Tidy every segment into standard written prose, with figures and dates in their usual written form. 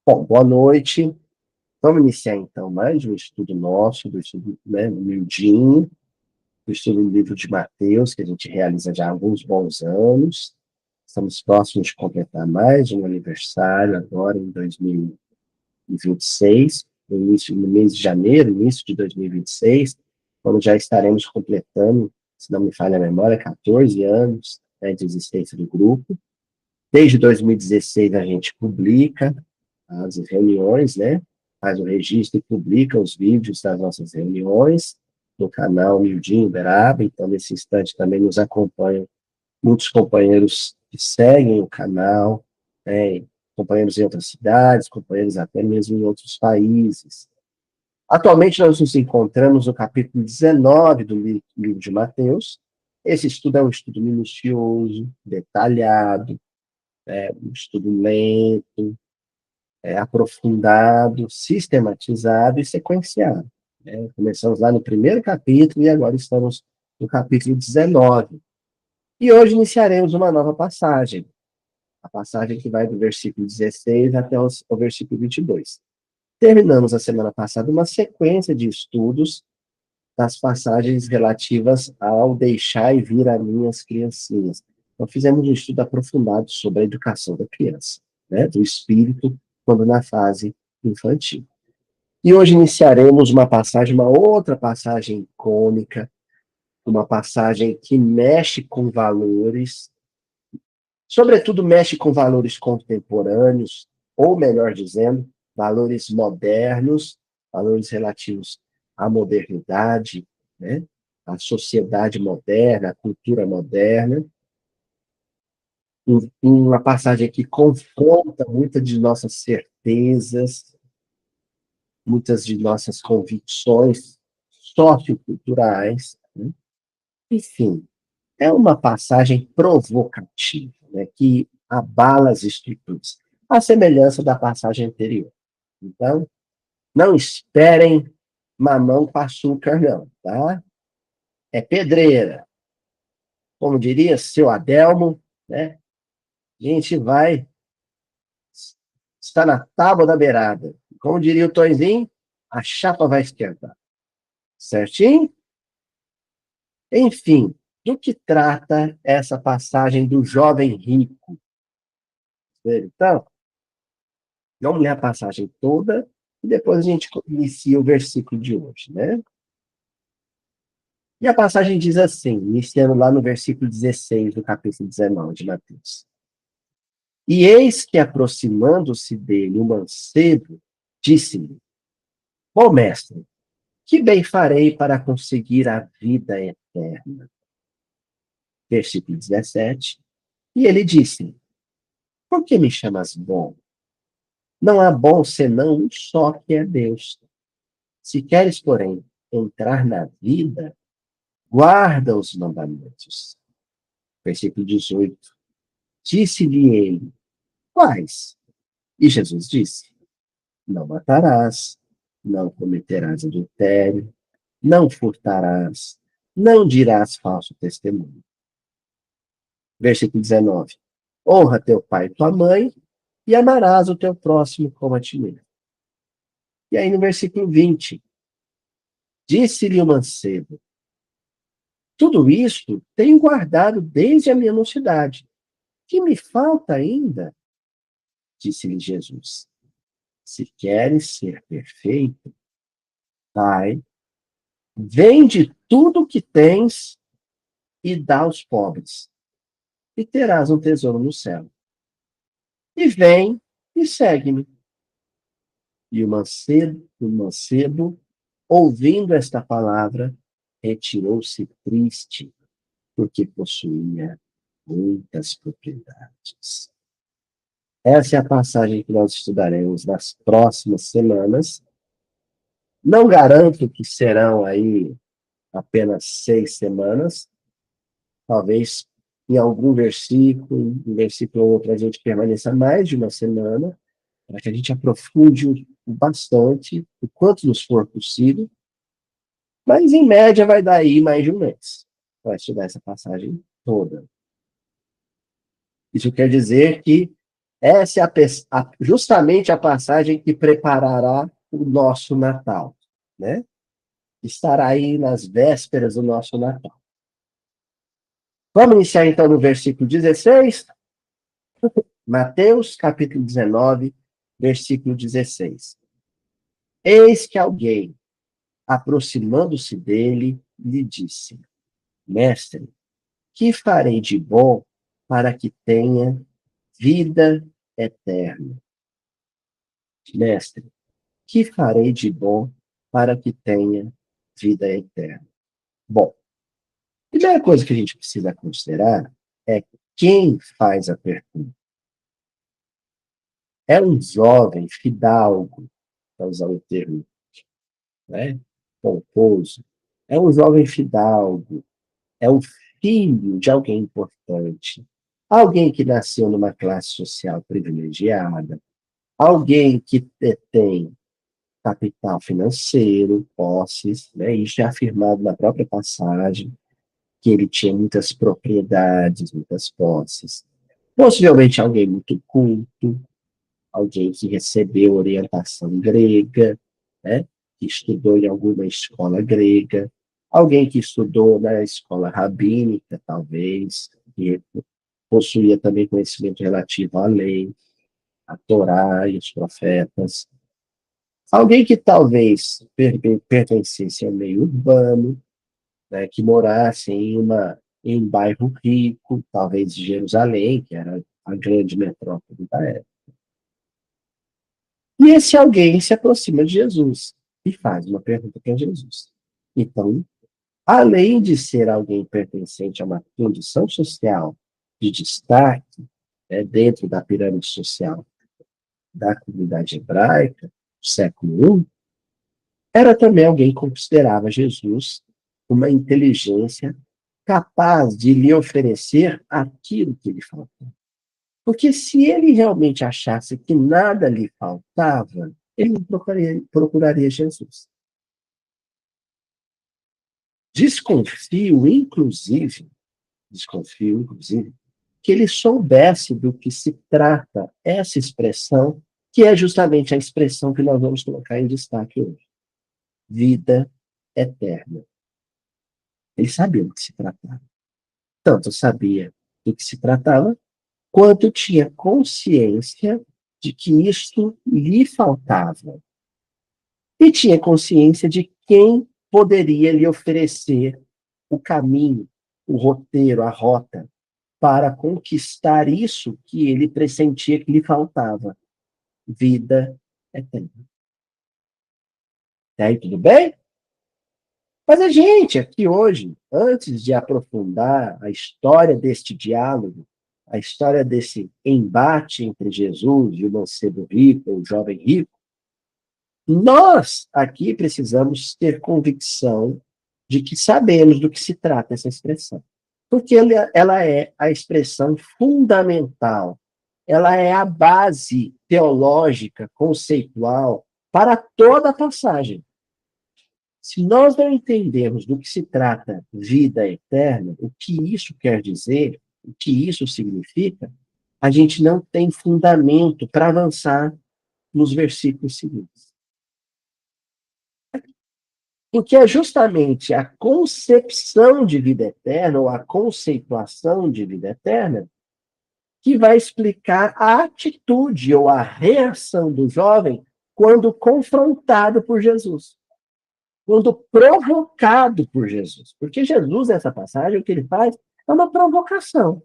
Bom, boa noite. Vamos iniciar então mais um estudo nosso, do estudo, humildinho, do estudo do livro de Mateus, que a gente realiza já há alguns bons anos. Estamos próximos de completar mais um aniversário, agora em 2026, no mês de janeiro, início de 2026, quando já estaremos completando, se não me falha a memória, 14 anos, né, de existência do grupo. Desde 2016 a gente publica as reuniões, né? Faz o registro e publica os vídeos das nossas reuniões no canal Mildinho Uberaba. Então, nesse instante também nos acompanham muitos companheiros que seguem o canal, né? Companheiros em outras cidades, companheiros até mesmo em outros países. Atualmente nós nos encontramos no capítulo 19 do livro de Mateus. Esse estudo é um estudo minucioso, detalhado, um estudo lento, aprofundado, sistematizado e sequenciado. Né? Começamos lá no primeiro capítulo e agora estamos no capítulo 19. E hoje iniciaremos uma nova passagem, a passagem que vai do versículo 16 até o versículo 22. Terminamos a semana passada uma sequência de estudos das passagens relativas ao deixar e vir a minhas criancinhas. Então, fizemos um estudo aprofundado sobre a educação da criança, né, do espírito, quando na fase infantil. E hoje iniciaremos uma passagem, uma outra passagem icônica, uma passagem que mexe com valores, sobretudo mexe com valores contemporâneos, ou melhor dizendo, valores modernos, valores relativos à modernidade, né? À sociedade moderna, à cultura moderna. Uma passagem que confronta muitas de nossas certezas, muitas de nossas convicções socioculturais, né? Enfim, é uma passagem provocativa, né, que abala as estruturas, à semelhança da passagem anterior. Então, não esperem mamão com açúcar, não, tá? É pedreira. Como diria seu Adelmo, né? A gente vai estar na tábua da beirada. Como diria o Tonzinho, a chapa vai esquentar. Certinho? Enfim, do que trata essa passagem do jovem rico? Então, vamos ler a passagem toda e depois a gente inicia o versículo de hoje, né? E a passagem diz assim, iniciando lá no versículo 16 do capítulo 19 de Mateus. E eis que, aproximando-se dele o mancebo, disse-lhe, bom mestre, que bem farei para conseguir a vida eterna? Versículo 17. E ele disse, por que me chamas bom? Não há bom senão um só, que é Deus. Se queres, porém, entrar na vida, guarda os mandamentos. Versículo 18. Disse-lhe ele, quais? E Jesus disse, não matarás, não cometerás adultério, não furtarás, não dirás falso testemunho. Versículo 19. Honra teu pai e tua mãe, e amarás o teu próximo como a ti mesmo. E aí no versículo 20, disse-lhe o mancebo, tudo isto tenho guardado desde a minha mocidade. Que me falta ainda? Disse-lhe Jesus. Se queres ser perfeito, vai, vende tudo o que tens e dá aos pobres, e terás um tesouro no céu. E vem e segue-me. E o mancebo, ouvindo esta palavra, retirou-se triste, porque possuía muitas propriedades. Essa é a passagem que nós estudaremos nas próximas semanas. Não garanto que serão aí apenas 6 semanas, talvez em algum versículo, um versículo ou outro, a gente permaneça mais de uma semana, para que a gente aprofunde o bastante, o quanto nos for possível, mas em média vai dar aí mais de um mês para estudar essa passagem toda. Isso quer dizer que Essa é justamente a passagem que preparará o nosso Natal, né? Estará aí nas vésperas do nosso Natal. Vamos iniciar então no versículo 16, Mateus capítulo 19, versículo 16. Eis que alguém, aproximando-se dele, lhe disse: Mestre, que farei de bom para que tenha vida eterna? Mestre, que farei de bom para que tenha vida eterna? Bom, a primeira coisa que a gente precisa considerar é quem faz a pergunta. É um jovem fidalgo, para usar o termo, né, pomposo. É um jovem fidalgo, é o filho de alguém importante, alguém que nasceu numa classe social privilegiada, alguém que tem capital financeiro, posses, né? Isso é afirmado na própria passagem, que ele tinha muitas propriedades, muitas posses. Possivelmente alguém muito culto, alguém que recebeu orientação grega, né? Que estudou em alguma escola grega, alguém que estudou na escola rabínica, talvez, que possuía também conhecimento relativo à lei, à Torá e aos profetas. Alguém que talvez pertencesse ao meio urbano, né, que morasse em um bairro rico, talvez de Jerusalém, que era a grande metrópole da época. E esse alguém se aproxima de Jesus e faz uma pergunta para Jesus. Então, além de ser alguém pertencente a uma condição social de destaque, né, dentro da pirâmide social da comunidade hebraica, do século I, era também alguém que considerava Jesus uma inteligência capaz de lhe oferecer aquilo que lhe faltava. Porque se ele realmente achasse que nada lhe faltava, ele não procuraria Jesus. Desconfio, inclusive, que ele soubesse do que se trata essa expressão, que é justamente a expressão que nós vamos colocar em destaque hoje. Vida eterna. Ele sabia do que se tratava. Tanto sabia do que se tratava, quanto tinha consciência de que isto lhe faltava. E tinha consciência de quem poderia lhe oferecer o caminho, o roteiro, a rota, para conquistar isso que ele pressentia que lhe faltava: vida eterna. E aí, tudo bem? Mas a gente aqui hoje, antes de aprofundar a história deste diálogo, a história desse embate entre Jesus e o mancebo rico, o jovem rico, nós aqui precisamos ter convicção de que sabemos do que se trata essa expressão. Porque ela é a expressão fundamental, ela é a base teológica, conceitual, para toda a passagem. Se nós não entendermos do que se trata vida eterna, o que isso quer dizer, o que isso significa, a gente não tem fundamento para avançar nos versículos seguintes. Porque é justamente a concepção de vida eterna, ou a conceituação de vida eterna, que vai explicar a atitude ou a reação do jovem quando confrontado por Jesus. Quando provocado por Jesus. Porque Jesus, nessa passagem, o que ele faz é uma provocação.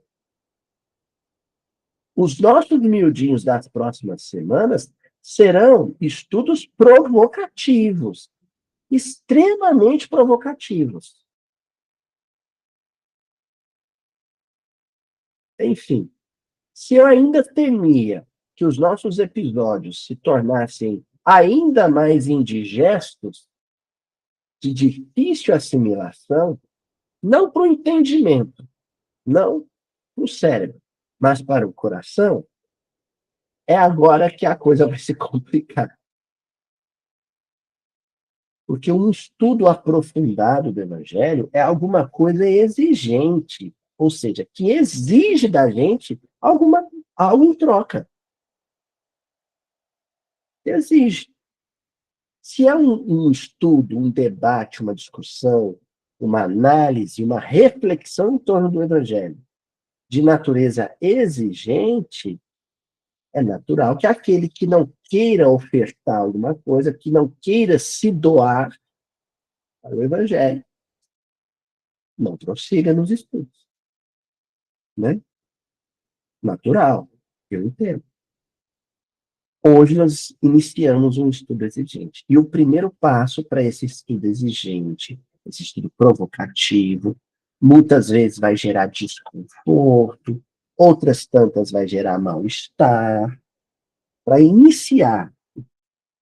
Os nossos miudinhos das próximas semanas serão estudos provocativos, extremamente provocativos. Enfim, se eu ainda temia que os nossos episódios se tornassem ainda mais indigestos, de difícil assimilação, não para o entendimento, não para o cérebro, mas para o coração, é agora que a coisa vai se complicar. Porque um estudo aprofundado do Evangelho é alguma coisa exigente, ou seja, que exige da gente algo em troca. exige. Se é um estudo, um debate, uma discussão, uma análise, uma reflexão em torno do Evangelho de natureza exigente, é natural que aquele que não queira ofertar alguma coisa, que não queira se doar para o Evangelho, não prossiga nos estudos. Né? Natural, eu entendo. Hoje nós iniciamos um estudo exigente. E o primeiro passo para esse estudo exigente, esse estudo provocativo, muitas vezes vai gerar desconforto, outras tantas vai gerar mal-estar. Para iniciar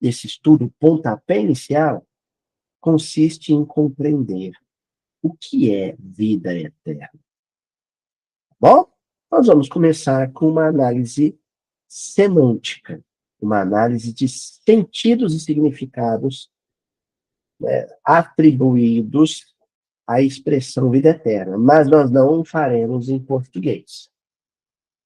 esse estudo, o pontapé inicial, consiste em compreender o que é vida eterna. Bom, nós vamos começar com uma análise semântica, uma análise de sentidos e significados, né, atribuídos à expressão vida eterna, mas nós não o faremos em português.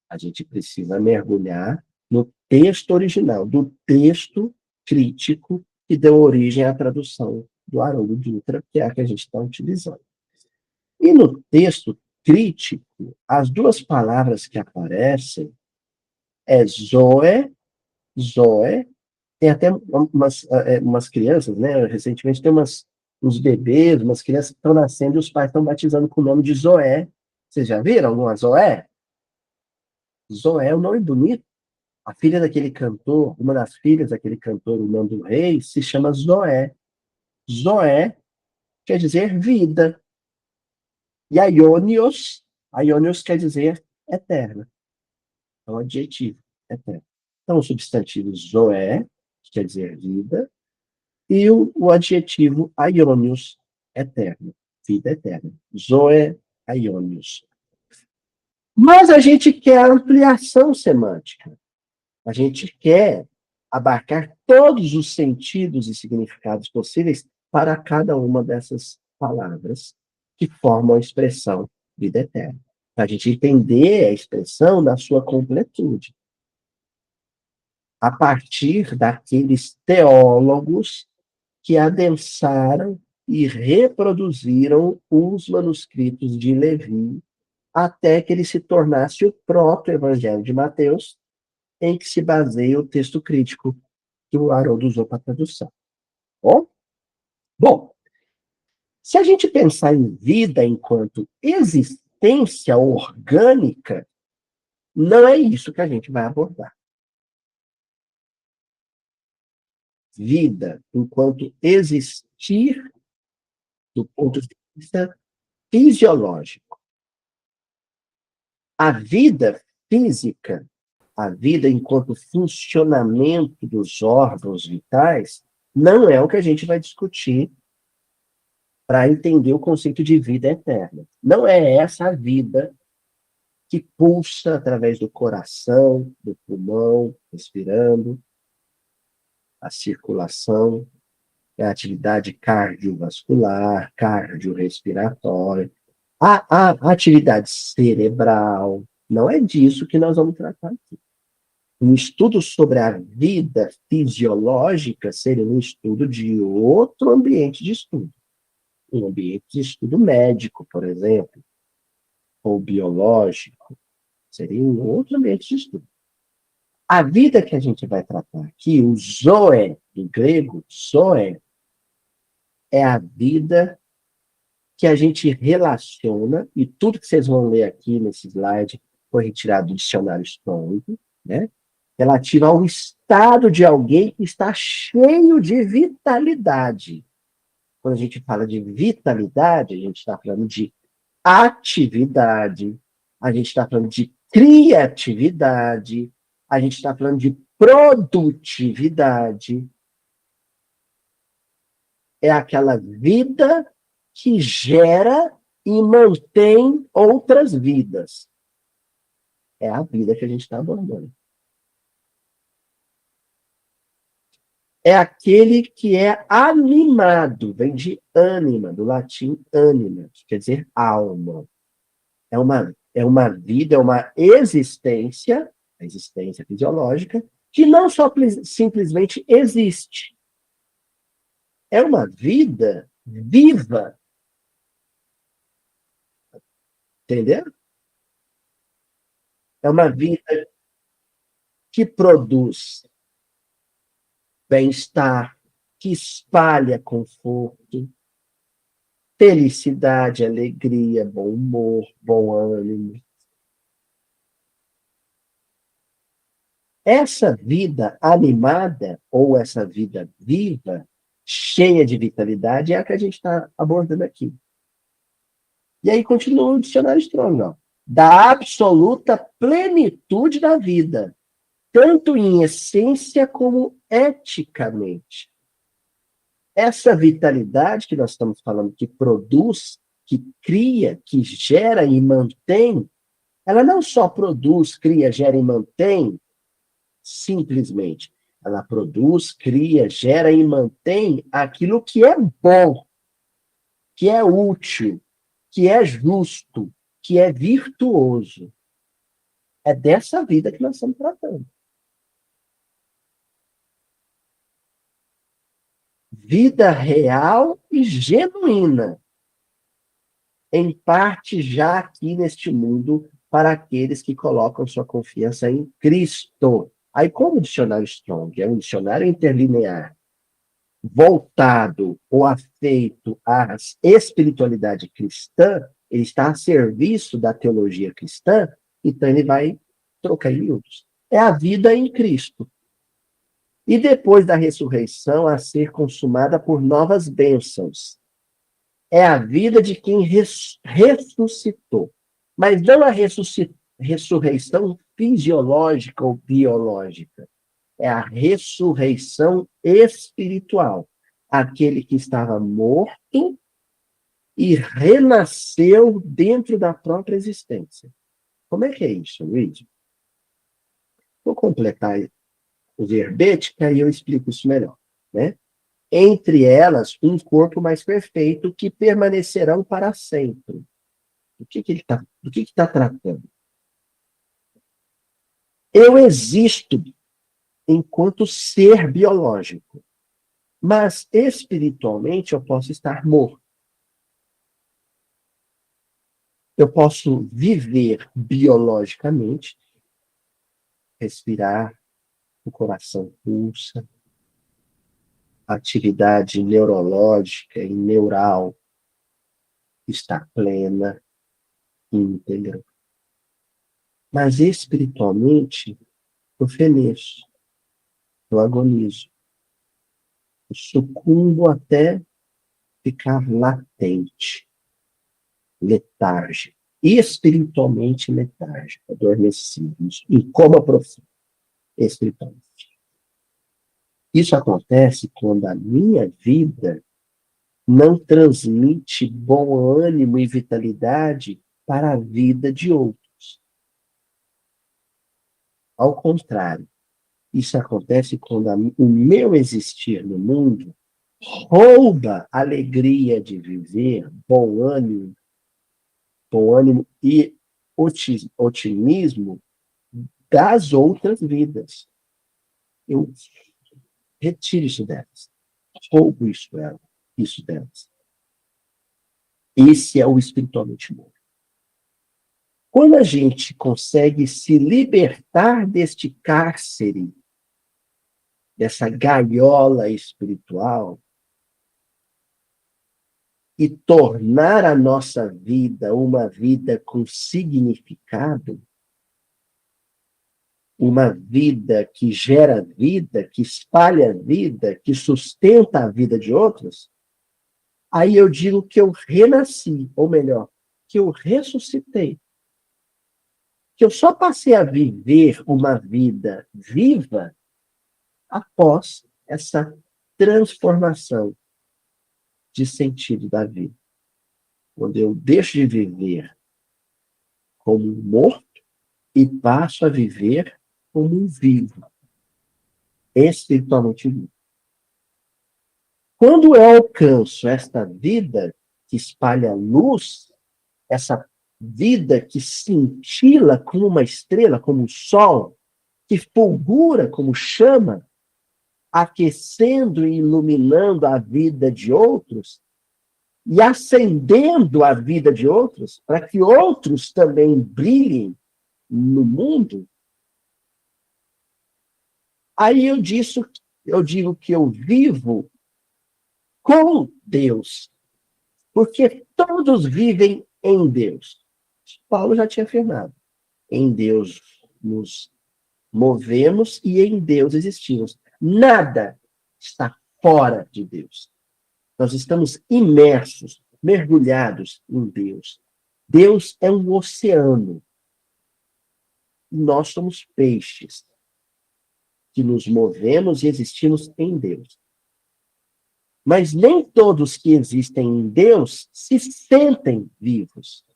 A gente precisa mergulhar no texto original, do texto crítico que deu origem à tradução do Haroldo Dutra, que é a que a gente está utilizando. E no texto crítico, as duas palavras que aparecem é Zoe, Zoe, tem até umas crianças, né? Recentemente tem uns bebês, umas crianças que estão nascendo e os pais estão batizando com o nome de Zoé. Vocês já viram alguma Zoé? Zoé é um nome bonito. A filha daquele cantor, uma das filhas daquele cantor, o Nando Reis, se chama Zoé. Zoé quer dizer vida. E Aionios quer dizer eterna. É um adjetivo, eterno. Então, o substantivo Zoé, que quer dizer vida, e o adjetivo aionios, eterno, vida eterna. Zoe aionios. Mas a gente quer ampliação semântica. A gente quer abarcar todos os sentidos e significados possíveis para cada uma dessas palavras que formam a expressão vida eterna. Para a gente entender a expressão na sua completude. A partir daqueles teólogos que adensaram e reproduziram os manuscritos de Levi até que ele se tornasse o próprio Evangelho de Mateus, em que se baseia o texto crítico que o Haroldo usou para a tradução. Bom, se a gente pensar em vida enquanto existência orgânica, não é isso que a gente vai abordar. Vida enquanto existir do ponto de vista fisiológico. A vida física, a vida enquanto funcionamento dos órgãos vitais, não é o que a gente vai discutir para entender o conceito de vida eterna. Não é essa a vida que pulsa através do coração, do pulmão, respirando, a circulação, a atividade cardiovascular, cardiorrespiratória, a atividade cerebral. Não é disso que nós vamos tratar aqui. Um estudo sobre a vida fisiológica seria um estudo de outro ambiente de estudo. Um ambiente de estudo médico, por exemplo, ou biológico. Seria um outro ambiente de estudo. A vida que a gente vai tratar aqui, o zoe, do grego, zoe, é a vida que a gente relaciona, e tudo que vocês vão ler aqui nesse slide foi retirado do dicionário Strong, né? Relativa ao estado de alguém que está cheio de vitalidade. Quando a gente fala de vitalidade, a gente está falando de atividade, a gente está falando de criatividade, a gente está falando de produtividade. É aquela vida que gera e mantém outras vidas. É a vida que a gente está abordando. É aquele que é animado, vem de ânima, do latim anima, que quer dizer alma. É uma vida, é uma existência, a existência fisiológica, que não só simplesmente existe, é uma vida viva, entendeu? É uma vida que produz bem-estar, que espalha conforto, felicidade, alegria, bom humor, bom ânimo. Essa vida animada, ou essa vida viva, cheia de vitalidade, é a que a gente está abordando aqui. E aí continua o dicionário Strong, ó. Da absoluta plenitude da vida, tanto em essência como eticamente. Essa vitalidade que nós estamos falando, que produz, que cria, que gera e mantém, ela não só produz, cria, gera e mantém simplesmente. Ela produz, cria, gera e mantém aquilo que é bom, que é útil, que é justo, que é virtuoso. É dessa vida que nós estamos tratando. Vida real e genuína, em parte já aqui neste mundo, para aqueles que colocam sua confiança em Cristo. Aí, como o dicionário Strong é um dicionário interlinear, voltado ou afeito à espiritualidade cristã, ele está a serviço da teologia cristã, então ele vai trocar em miúdos. É a vida em Cristo. E depois da ressurreição, a ser consumada por novas bênçãos. É a vida de quem ressuscitou. Mas não a ressurreição fisiológica ou biológica. É a ressurreição espiritual. Aquele que estava morto e renasceu dentro da própria existência. Como é que é isso, Luiz? Vou completar o verbete, que aí eu explico isso melhor. Né? Entre elas, um corpo mais perfeito que permanecerão para sempre. Do que está tratando? Eu existo enquanto ser biológico, mas espiritualmente eu posso estar morto. Eu posso viver biologicamente, respirar, o coração pulsa, a atividade neurológica e neural está plena, íntegra. Mas espiritualmente, eu feneço, eu agonizo, eu sucumbo até ficar latente, letárgico, espiritualmente letárgico, adormecido, em coma profundo, espiritualmente. Isso acontece quando a minha vida não transmite bom ânimo e vitalidade para a vida de outros. Ao contrário, isso acontece quando o meu existir no mundo rouba a alegria de viver, bom ânimo e otimismo das outras vidas. Eu retiro isso delas, roubo isso delas. Esse é o espiritualmente morto. Quando a gente consegue se libertar deste cárcere, dessa gaiola espiritual, e tornar a nossa vida uma vida com significado, uma vida que gera vida, que espalha vida, que sustenta a vida de outros, aí eu digo que eu renasci, ou melhor, que eu ressuscitei. Que eu só passei a viver uma vida viva após essa transformação de sentido da vida. Quando eu deixo de viver como um morto e passo a viver como um vivo, espiritualmente vivo. Quando eu alcanço esta vida que espalha luz, essa vida que cintila como uma estrela, como um sol, que fulgura como chama, aquecendo e iluminando a vida de outros e acendendo a vida de outros, para que outros também brilhem no mundo, aí eu digo que eu vivo com Deus, porque todos vivem em Deus. Paulo já tinha afirmado. Em Deus nos movemos e em Deus existimos. Nada está fora de Deus. Nós estamos imersos, mergulhados em Deus. Deus é um oceano. Nós somos peixes que nos movemos e existimos em Deus. Mas nem todos que existem em Deus se sentem vivos.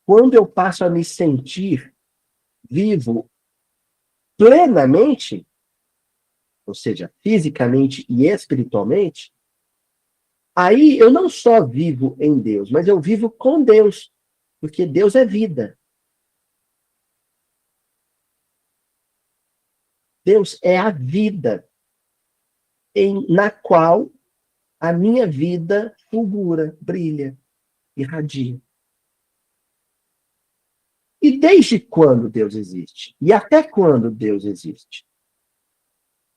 Quando eu passo a me sentir vivo plenamente, ou seja, fisicamente e espiritualmente, aí eu não só vivo em Deus, mas eu vivo com Deus, porque Deus é vida. Deus é a vida na qual a minha vida fulgura, brilha, irradia. E desde quando Deus existe? E até quando Deus existe?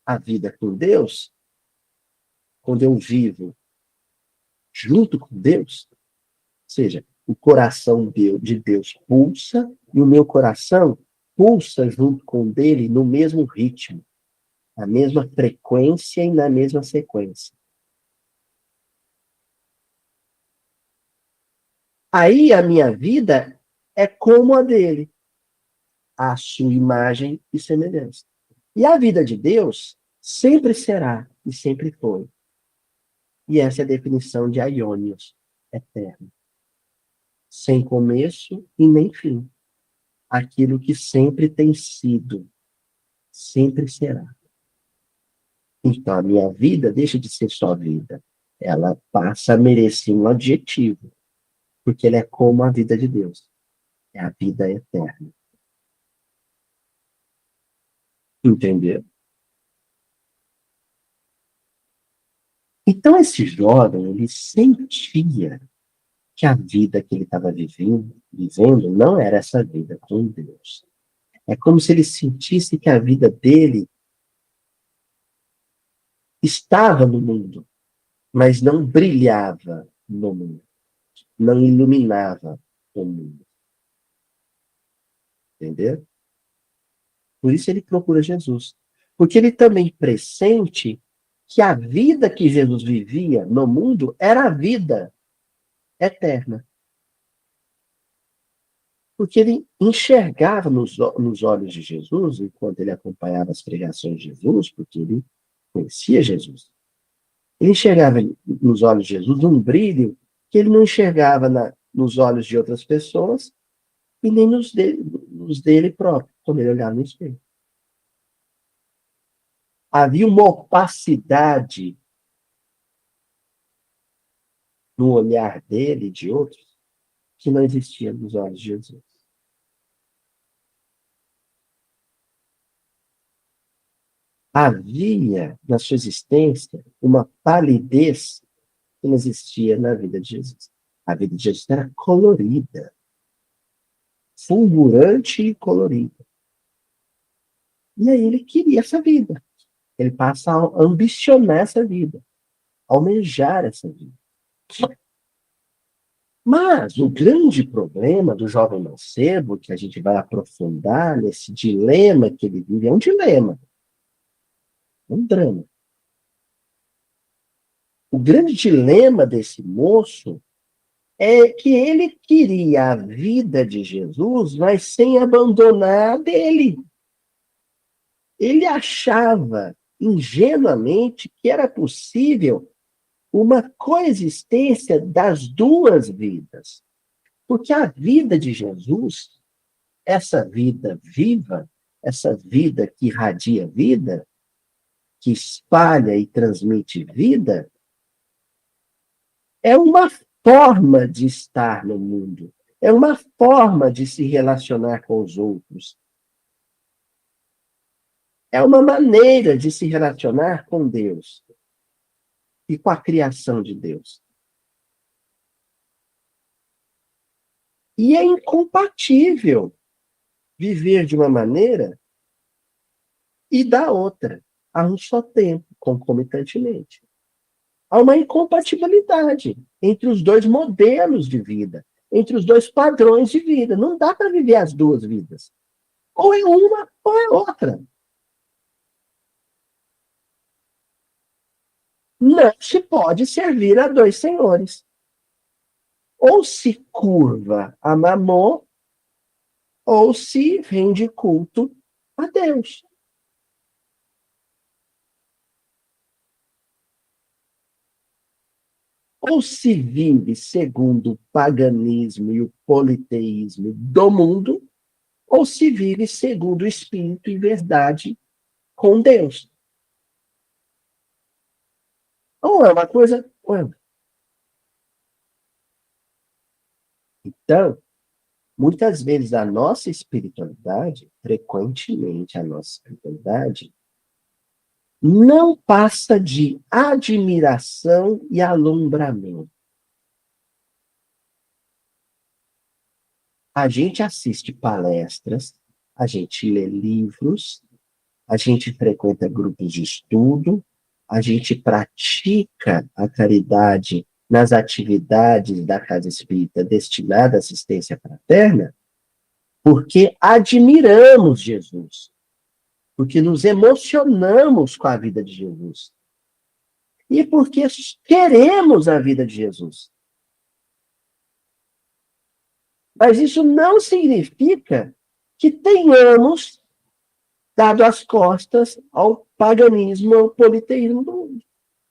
A vida com Deus, quando eu vivo junto com Deus, ou seja, o coração de Deus pulsa e o meu coração pulsa junto com o dele no mesmo ritmo, na mesma frequência e na mesma sequência. Aí a minha vida é como a dele, a sua imagem e semelhança. E a vida de Deus sempre será e sempre foi. E essa é a definição de aionios, eterno. Sem começo e nem fim. Aquilo que sempre tem sido, sempre será. Então, a minha vida deixa de ser só vida. Ela passa a merecer um adjetivo, porque ela é como a vida de Deus. É a vida eterna. Entendeu? Então, esse jovem, ele sentia que a vida que ele estava vivendo não era essa vida com Deus. É como se ele sentisse que a vida dele estava no mundo, mas não brilhava no mundo, não iluminava o mundo. Entendeu? Por isso ele procura Jesus. Porque ele também pressente que a vida que Jesus vivia no mundo era a vida eterna. Porque ele enxergava nos olhos de Jesus, enquanto ele acompanhava as pregações de Jesus, porque ele conhecia Jesus. Ele enxergava nos olhos de Jesus um brilho que ele não enxergava nos olhos de outras pessoas e nem nos dele próprio, quando ele olhava no espelho. Havia uma opacidade no olhar dele e de outros que não existia nos olhos de Jesus. Havia na sua existência uma palidez que não existia na vida de Jesus. A vida de Jesus era colorida, fulgurante e colorida. E aí ele queria essa vida. Ele passa a ambicionar essa vida, almejar essa vida. Mas o grande problema do jovem mancebo, que a gente vai aprofundar nesse dilema que ele vive, é um dilema, um drama. O grande dilema desse moço é que ele queria a vida de Jesus, mas sem abandonar a dele. Ele achava ingenuamente que era possível uma coexistência das duas vidas. Porque a vida de Jesus, essa vida viva, essa vida que irradia vida, que espalha e transmite vida, é uma forma de estar no mundo. É uma forma de se relacionar com os outros. É uma maneira de se relacionar com Deus e com a criação de Deus. E é incompatível viver de uma maneira e da outra, a um só tempo, concomitantemente. Há uma incompatibilidade entre os dois modelos de vida, entre os dois padrões de vida. Não dá para viver as duas vidas. Ou é uma ou é outra. Não se pode servir a dois senhores. Ou se curva a Mamon, ou se rende culto a Deus. Ou se vive segundo o paganismo e o politeísmo do mundo, ou se vive segundo o Espírito e verdade com Deus. Ou é uma coisa, ou é outra. Então, muitas vezes a nossa espiritualidade, frequentemente a nossa espiritualidade, não passa de admiração e alumbramento. A gente assiste palestras, a gente lê livros, a gente frequenta grupos de estudo, a gente pratica a caridade nas atividades da Casa Espírita destinada à assistência fraterna, porque admiramos Jesus, porque nos emocionamos com a vida de Jesus e porque queremos a vida de Jesus. Mas isso não significa que tenhamos dado as costas ao paganismo, ao politeísmo do mundo.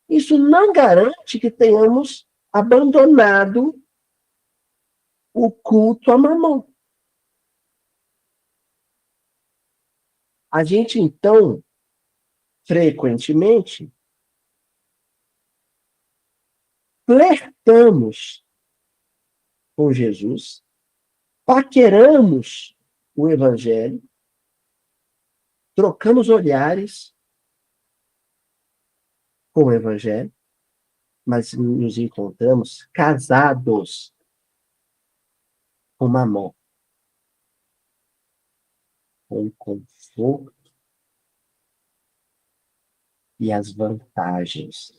Isso não garante que tenhamos abandonado o culto a Mamon. A gente, então, frequentemente, flertamos com Jesus, paqueramos o Evangelho, trocamos olhares com o Evangelho, mas nos encontramos casados com Mamon, com o conforto e as vantagens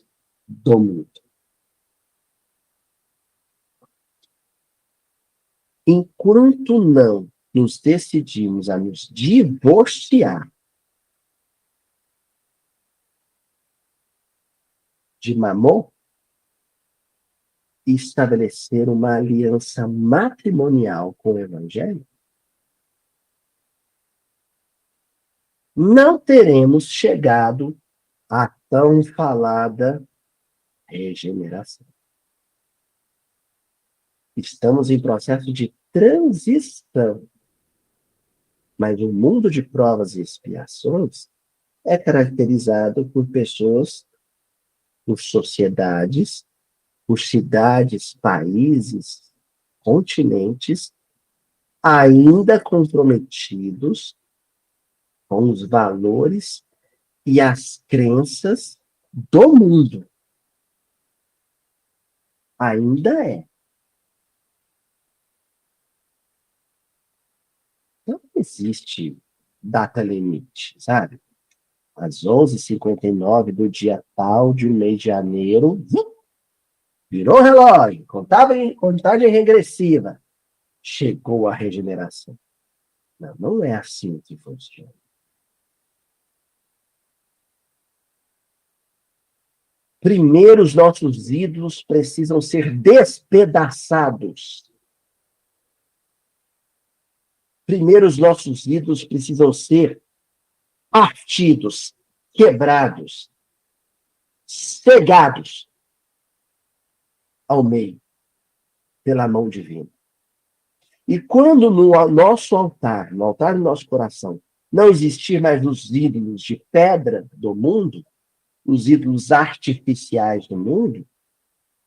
do mundo. Enquanto não nos decidimos a nos divorciar de Mamon e estabelecer uma aliança matrimonial com o Evangelho, não teremos chegado à tão falada regeneração. Estamos em processo de transição. Mas o mundo de provas e expiações é caracterizado por pessoas, por sociedades, por cidades, países, continentes, ainda comprometidos com os valores e as crenças do mundo. Ainda é. Não existe data limite, sabe? Às 11h59 do dia tal de mês de janeiro, virou o relógio, contagem regressiva. Chegou a regeneração. Não, não é assim que funciona. Primeiro, os nossos ídolos precisam ser despedaçados. Primeiro, os nossos ídolos precisam ser partidos, quebrados, cegados ao meio, pela mão divina. E quando no nosso altar, no altar do nosso coração, não existir mais os ídolos de pedra do mundo, os ídolos artificiais do mundo,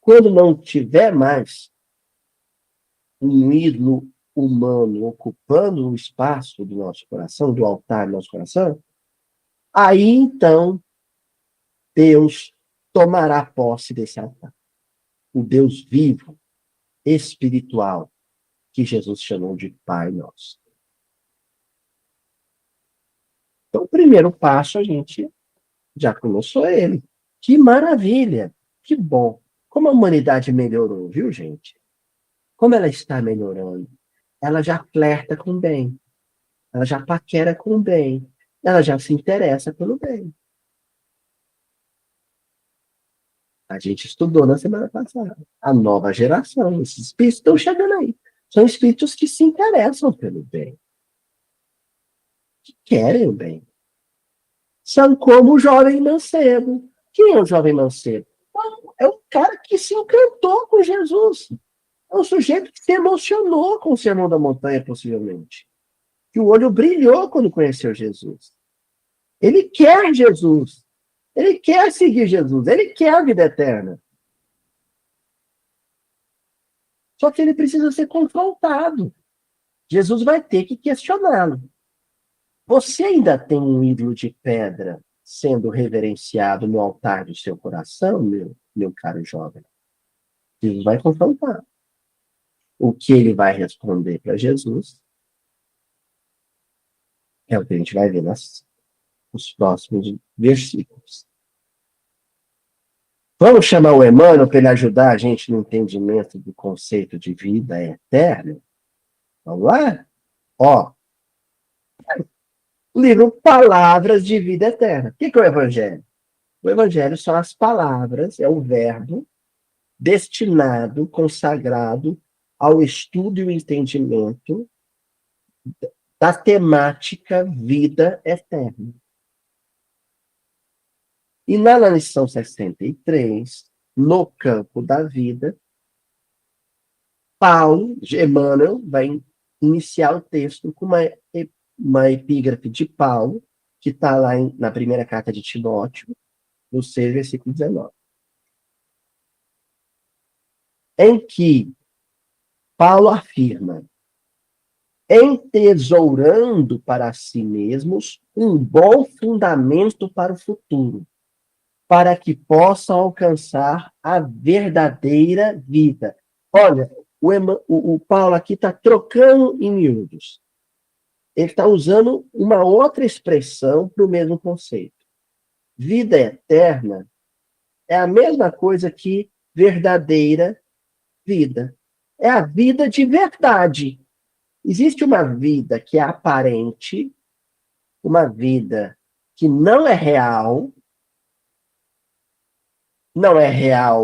quando não tiver mais um ídolo humano ocupando o espaço do nosso coração, do altar do nosso coração, aí então Deus tomará posse desse altar. O Deus vivo, espiritual, que Jesus chamou de Pai Nosso. Então, o primeiro passo a gente já começou ele. Que maravilha! Que bom! Como a humanidade melhorou, viu, gente? Como ela está melhorando? Ela já flerta com o bem. Ela já paquera com o bem. Ela já se interessa pelo bem. A gente estudou na semana passada. A nova geração, esses espíritos estão chegando aí. São espíritos que se interessam pelo bem. Que querem o bem. São como o jovem mancebo. Quem é o jovem mancebo? É um cara que se encantou com Jesus. É um sujeito que se emocionou com o Sermão da Montanha, possivelmente. Que o olho brilhou quando conheceu Jesus. Ele quer Jesus. Ele quer seguir Jesus. Ele quer a vida eterna. Só que ele precisa ser confrontado. Jesus vai ter que questioná-lo. Você ainda tem um ídolo de pedra sendo reverenciado no altar do seu coração, meu caro jovem? Jesus vai confrontar. O que ele vai responder para Jesus é o que a gente vai ver nos próximos versículos. Vamos chamar o Emmanuel para ele ajudar a gente no entendimento do conceito de vida eterna? Vamos lá? Ó, o livro Palavras de Vida Eterna. O que é o Evangelho? O Evangelho são as palavras, é o verbo destinado, consagrado ao estudo e o entendimento da temática vida eterna. E na lição 63, no campo da vida, Paulo, Emmanuel, vai iniciar o texto com uma epígrafe de Paulo, que está lá na primeira carta de Timóteo, no 6, versículo 19. Em que Paulo afirma: entesourando para si mesmos um bom fundamento para o futuro, para que possam alcançar a verdadeira vida. Olha, o Paulo aqui está trocando em miúdos. Ele está usando uma outra expressão para o mesmo conceito. Vida eterna é a mesma coisa que verdadeira vida. É a vida de verdade. Existe uma vida que é aparente, uma vida que não é real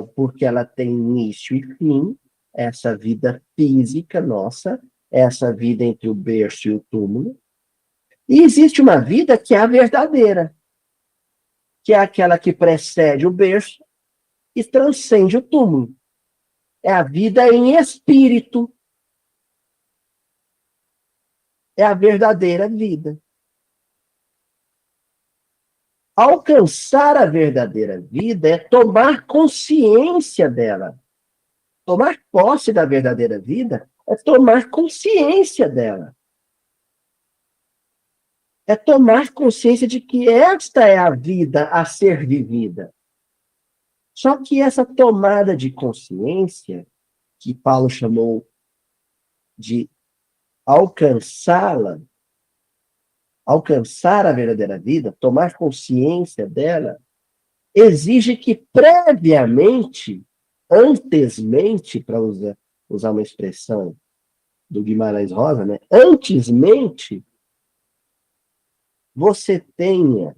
porque ela tem início e fim, essa vida física nossa, essa vida entre o berço e o túmulo. E existe uma vida que é a verdadeira, que é aquela que precede o berço e transcende o túmulo. É a vida em espírito. É a verdadeira vida. Alcançar a verdadeira vida é tomar consciência dela. Tomar posse da verdadeira vida é tomar consciência dela. É tomar consciência de que esta é a vida a ser vivida. Só que essa tomada de consciência, que Paulo chamou de alcançá-la, alcançar a verdadeira vida, tomar consciência dela, exige que previamente, antesmente, para usar uma expressão do Guimarães Rosa, né? Antesmente, você tenha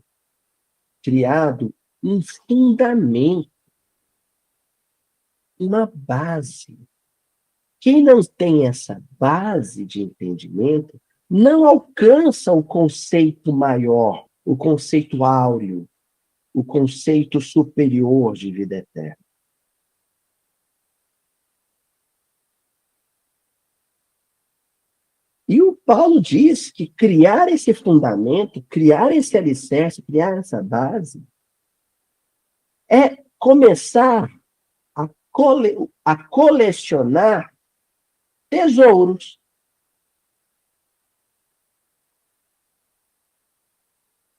criado um fundamento, uma base. Quem não tem essa base de entendimento não alcança o conceito maior, o conceito áureo, o conceito superior de vida eterna. E o Paulo diz que criar esse fundamento, criar esse alicerce, criar essa base, é começar a colecionar tesouros.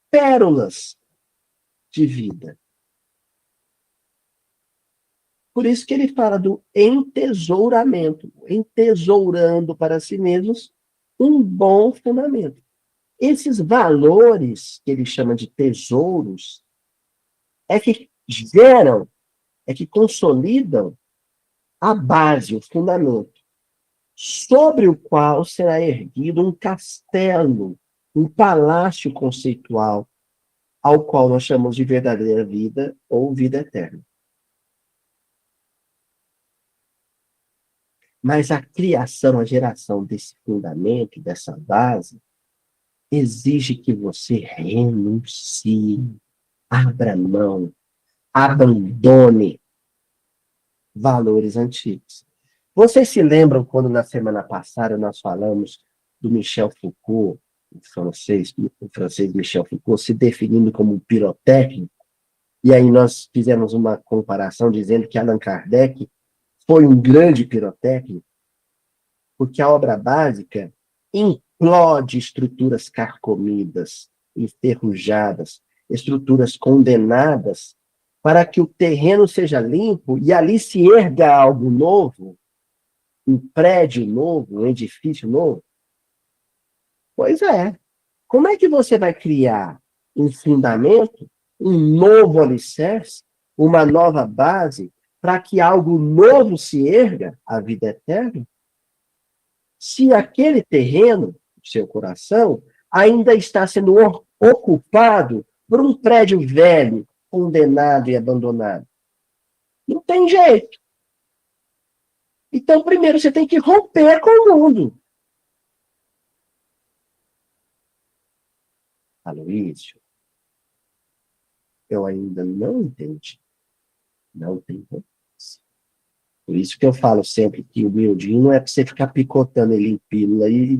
Pérolas de vida. Por isso que ele fala do entesouramento, entesourando para si mesmos um bom fundamento. Esses valores que ele chama de tesouros é que geram, é que consolidam a base, o fundamento, sobre o qual será erguido um castelo, um palácio conceitual, ao qual nós chamamos de verdadeira vida ou vida eterna. Mas a criação, a geração desse fundamento, dessa base, exige que você renuncie, abra mão, abandone valores antigos. Vocês se lembram quando na semana passada nós falamos do Michel Foucault, o francês Michel Foucault, se definindo como um pirotécnico? E aí nós fizemos uma comparação dizendo que Allan Kardec foi um grande pirotécnico, porque a obra básica implode estruturas carcomidas, enferrujadas, estruturas condenadas, para que o terreno seja limpo e ali se erga algo novo, um prédio novo, um edifício novo. Pois é. Como é que você vai criar um fundamento, um novo alicerce, uma nova base, para que algo novo se erga, a vida eterna, se aquele terreno, seu coração, ainda está sendo ocupado por um prédio velho, condenado e abandonado? Não tem jeito. Então, primeiro, você tem que romper com o mundo. Aloísio, eu ainda não entendi. Não tem como. Por isso que eu falo sempre que o miudinho não é para você ficar picotando ele em pílula e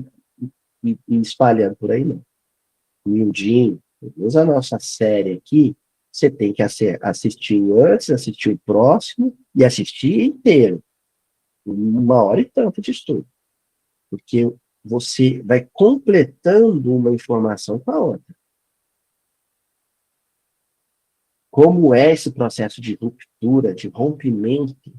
espalhando por aí, não. O miudinho, usa a nossa série aqui, você tem que assistir antes, assistir o próximo e assistir inteiro. 1 hora e tanto de estudo. Porque você vai completando uma informação com a outra. Como é esse processo de ruptura, de rompimento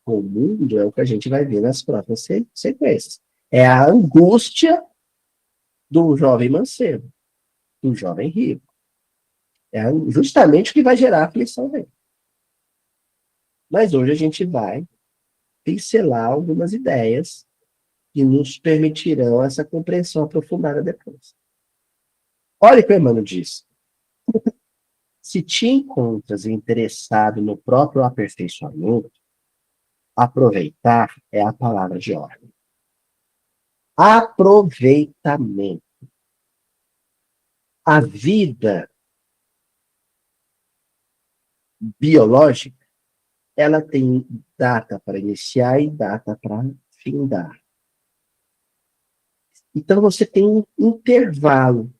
com o mundo, é o que a gente vai ver nas próximas sequências. É a angústia do jovem mancebo, do jovem rico. É justamente o que vai gerar a aflição dele. Mas hoje a gente vai pincelar algumas ideias que nos permitirão essa compreensão aprofundada depois. Olha o que o Emmanuel diz. Se te encontras interessado no próprio aperfeiçoamento, aproveitar é a palavra de ordem. Aproveitamento. A vida biológica, ela tem data para iniciar e data para findar. Então você tem um intervalo,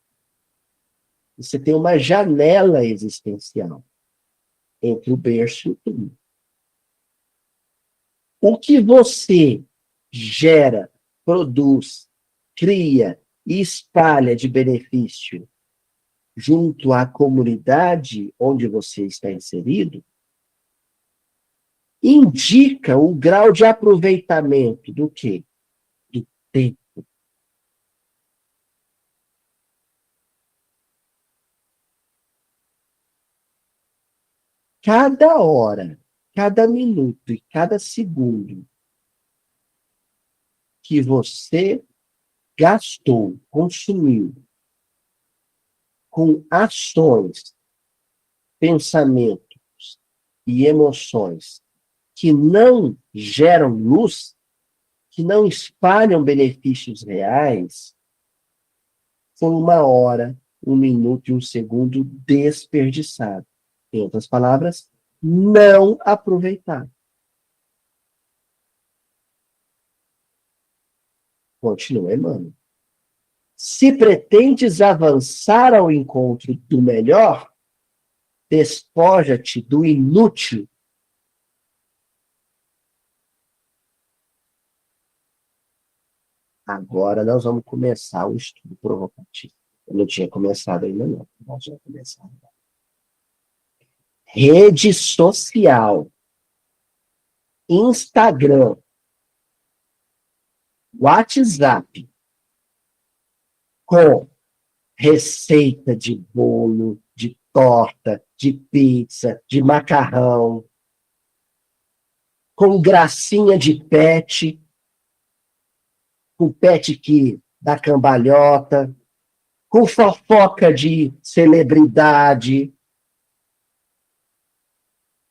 você tem uma janela existencial entre o berço e o túmulo. O que você gera, produz, cria e espalha de benefício junto à comunidade onde você está inserido, indica o grau de aproveitamento do quê? Do tempo. Cada hora, cada minuto e cada segundo que você gastou, consumiu com ações, pensamentos e emoções que não geram luz, que não espalham benefícios reais, foi 1 hora, 1 minuto e 1 segundo desperdiçado. Em outras palavras, não aproveitar. Continua, Emmanuel. Se pretendes avançar ao encontro do melhor, despoja-te do inútil. Agora nós vamos começar o estudo provocativo. Eu não tinha começado ainda, não. Nós já começamos. Rede social, Instagram, WhatsApp, com receita de bolo, de torta, de pizza, de macarrão, com gracinha de pet, com pet que dá cambalhota, com fofoca de celebridade,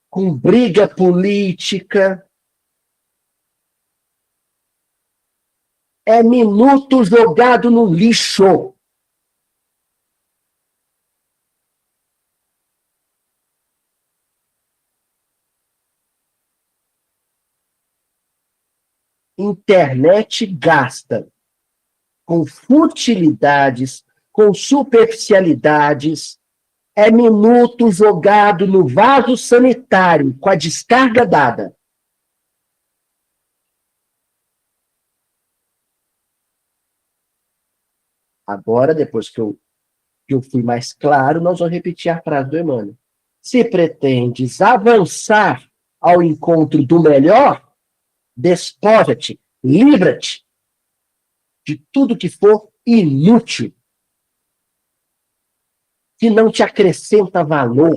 com briga política. É minuto jogado no lixo. Internet gasta com futilidades, com superficialidades, é minuto jogado no vaso sanitário, com a descarga dada. Agora, depois que eu fui mais claro, nós vamos repetir a frase do Emmanuel. Se pretendes avançar ao encontro do melhor, despoja-te, livra-te de tudo que for inútil, que não te acrescenta valor,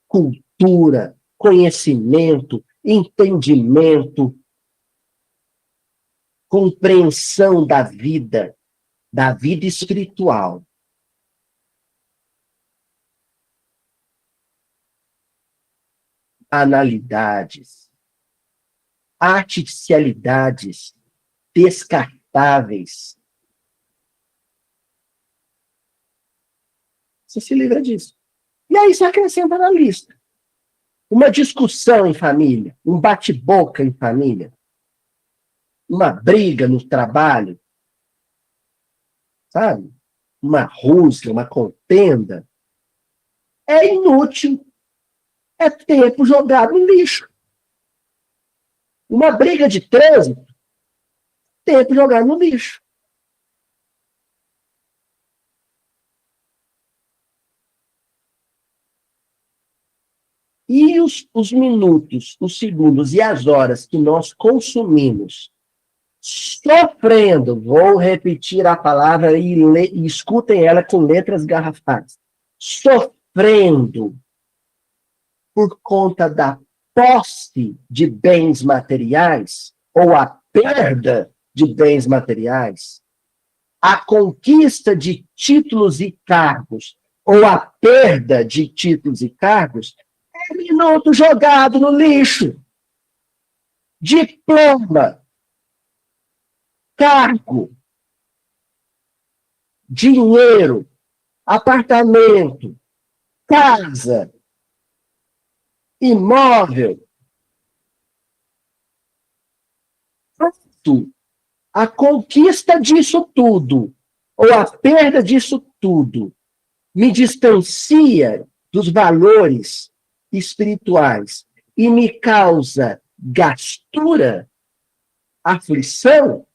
cultura, conhecimento, entendimento, compreensão da vida espiritual. Banalidades, artificialidades descartáveis. Você se livra disso. E aí você acrescenta na lista. Uma discussão em família, um bate-boca em família, uma briga no trabalho, sabe? Uma rusga, uma contenda. É inútil. É tempo jogado no lixo. Uma briga de trânsito, tempo jogado no lixo. E os minutos, os segundos e as horas que nós consumimos sofrendo, vou repetir a palavra e escutem ela com letras garrafais, sofrendo por conta da posse de bens materiais ou a perda de bens materiais, a conquista de títulos e cargos ou a perda de títulos e cargos, é minuto jogado no lixo. Diploma, cargo, dinheiro, apartamento, casa, imóvel, a conquista disso tudo, ou a perda disso tudo, me distancia dos valores espirituais e me causa gastura, aflição,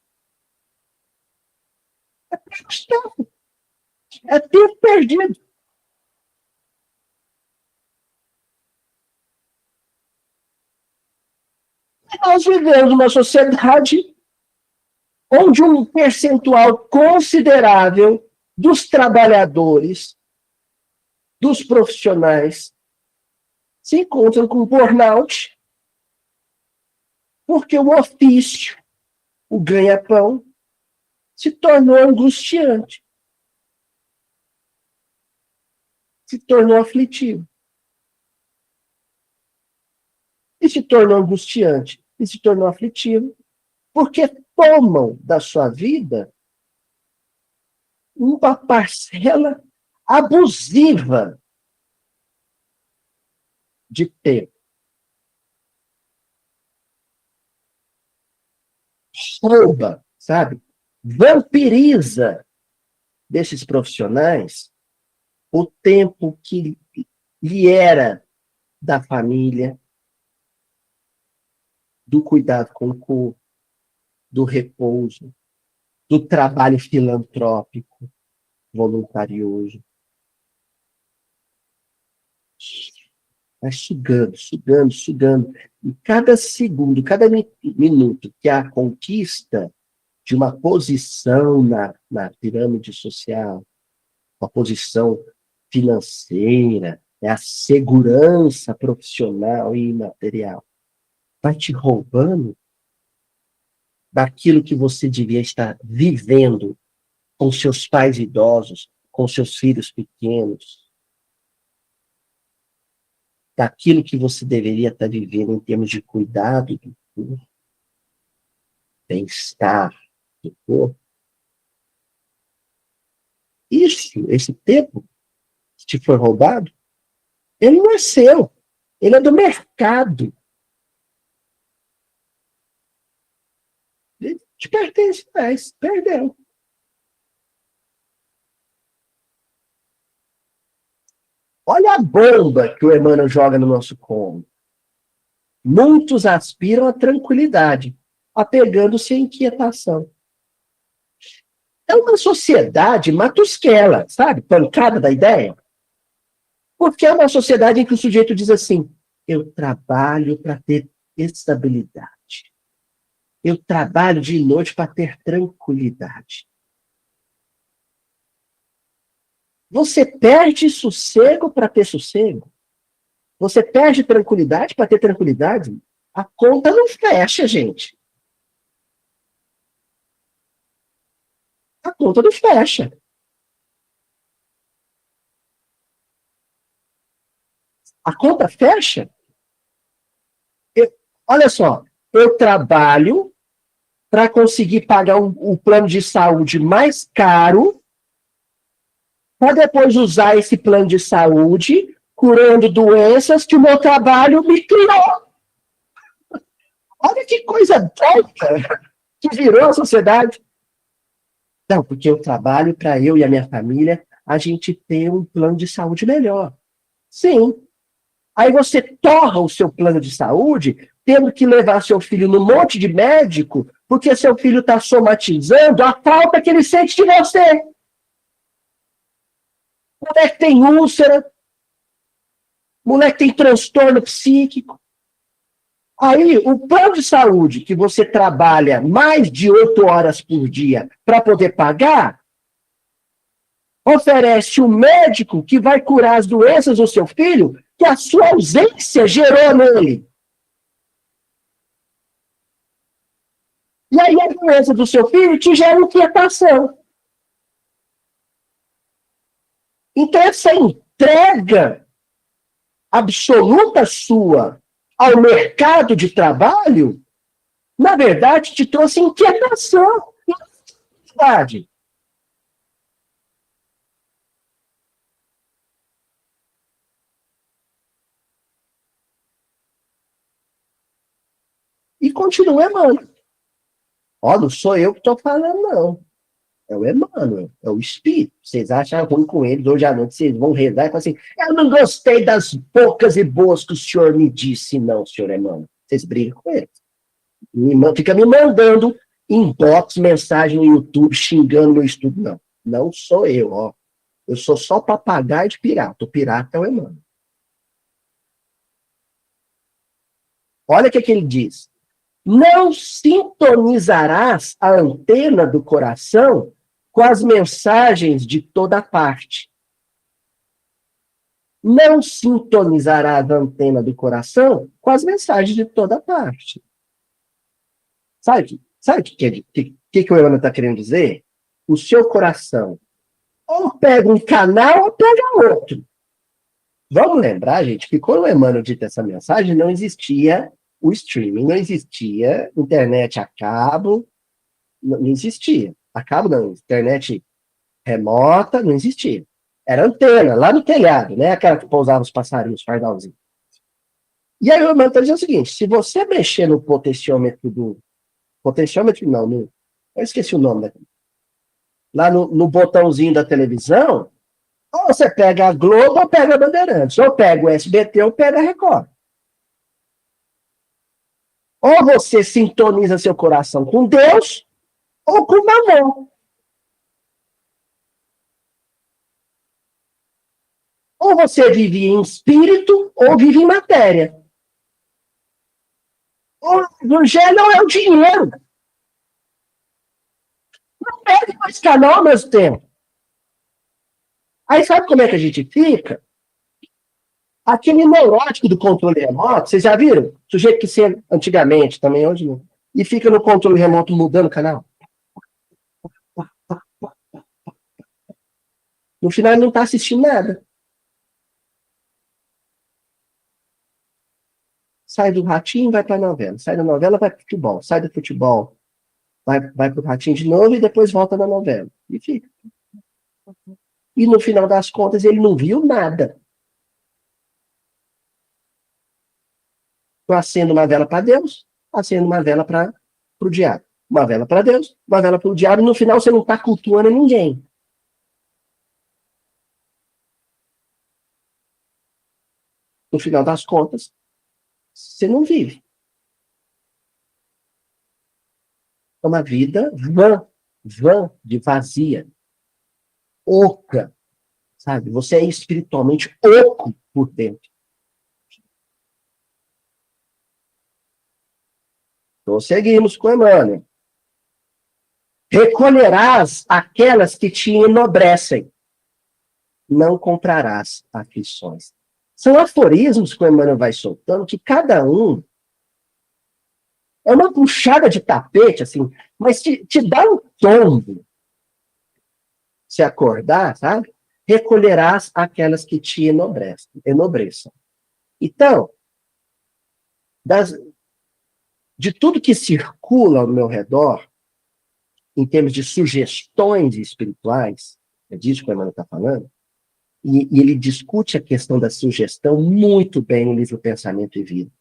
é tempo perdido. Nós vivemos uma sociedade onde um percentual considerável dos trabalhadores, dos profissionais, se encontram com burnout, porque o ofício, o ganha-pão, se tornou angustiante, se tornou aflitivo. E se tornou angustiante, e se tornou aflitivo, porque tomam da sua vida uma parcela abusiva de tempo. Rouba, sabe? Vampiriza desses profissionais o tempo que lhe era da família, do cuidado com o corpo, do repouso, do trabalho filantrópico, voluntarioso. Vai sugando, sugando, sugando. E cada segundo, cada minuto que a conquista de uma posição na pirâmide social, uma posição financeira, a segurança profissional e material, vai te roubando daquilo que você devia estar vivendo com seus pais idosos, com seus filhos pequenos, daquilo que você deveria estar vivendo em termos de cuidado do corpo, bem-estar do corpo. Esse tempo que te foi roubado, ele não é seu, ele é do mercado. Ele te pertence, mas perdeu. Olha a bomba que o Emmanuel joga no nosso cômodo. Muitos aspiram à tranquilidade, apegando-se à inquietação. É uma sociedade matusquela, sabe? Pancada da ideia. Porque é uma sociedade em que o sujeito diz assim, eu trabalho para ter estabilidade. Eu trabalho de noite para ter tranquilidade. Você perde sossego para ter sossego. Você perde tranquilidade para ter tranquilidade. A conta não fecha, gente. A conta não fecha. A conta fecha. Olha só, eu trabalho para conseguir pagar um plano de saúde mais caro, para depois usar esse plano de saúde curando doenças que o meu trabalho me criou. Olha que coisa doida que virou a sociedade. Não, porque eu trabalho para eu e a minha família a gente ter um plano de saúde melhor. Sim. Aí você torra o seu plano de saúde tendo que levar seu filho no monte de médico porque seu filho está somatizando a falta que ele sente de você. Moleque tem úlcera, moleque tem transtorno psíquico. Aí, o plano de saúde que você trabalha mais de 8 horas por dia para poder pagar, oferece um médico que vai curar as doenças do seu filho que a sua ausência gerou nele. E aí a doença do seu filho te gera inquietação. Então, essa entrega absoluta sua ao mercado de trabalho, na verdade, te trouxe inquietação. Verdade. E continua Emmanuel. Ó, não sou eu que estou falando, não. É o Emmanuel, é o Espírito. Vocês acham ruim com eles, hoje à noite vocês vão rezar e falar assim, eu não gostei das poucas e boas que o senhor me disse, não, senhor Emmanuel. Vocês brigam com eles. Fica me mandando inbox, mensagem no YouTube, xingando meu estudo. Não, não sou eu, ó. Eu sou só papagaio de pirata. O pirata é o Emmanuel. Olha o que ele diz. Não sintonizarás a antena do coração com as mensagens de toda parte. Não sintonizarás a antena do coração com as mensagens de toda parte. Sabe o que o Emmanuel está querendo dizer? O seu coração ou pega um canal ou pega outro. Vamos lembrar, gente, que quando o Emmanuel dita essa mensagem, não existia o streaming, não existia internet a cabo, não existia. A cabo não, internet remota, não existia. Era antena, lá no telhado, né? Aquela que pousava os passarinhos, fardalzinho. E aí o Emmanuel está dizendo o seguinte, se você mexer no potenciômetro do... Potenciômetro não, eu esqueci o nome daquele. Lá no botãozinho da televisão, ou você pega a Globo ou pega a Bandeirantes, ou pega o SBT ou pega a Record. Ou você sintoniza seu coração com Deus, ou com o não. Ou você vive em espírito, ou vive em matéria. O evangelho não é o dinheiro. Não perde dois canal ao mesmo tempo. Aí sabe como é que a gente fica? Aquele neurótico do controle remoto, vocês já viram? Sujeito que ser antigamente, também hoje não. E fica no controle remoto mudando o canal. No final ele não está assistindo nada. Sai do ratinho, vai para a novela. Sai da novela, vai para o futebol. Sai do futebol, vai para o ratinho de novo e depois volta na novela. E fica. E no final das contas ele não viu nada. Eu acendo uma vela para Deus, acendo uma vela para o diabo. Uma vela para Deus, uma vela para o diabo, e no final você não está cultuando ninguém. No final das contas, você não vive. É uma vida vã de vazia, oca, sabe? Você é espiritualmente oco por dentro. Então, seguimos com Emmanuel. Recolherás aquelas que te enobrecem, não comprarás aflições. São aforismos que o Emmanuel vai soltando, que cada um é uma puxada de tapete, assim, mas te dá um tombo. Se acordar, sabe? Recolherás aquelas que te enobreçam. Então, de tudo que circula ao meu redor, em termos de sugestões espirituais, é disso que o Emmanuel está falando, e ele discute a questão da sugestão muito bem no livro Pensamento e Vida.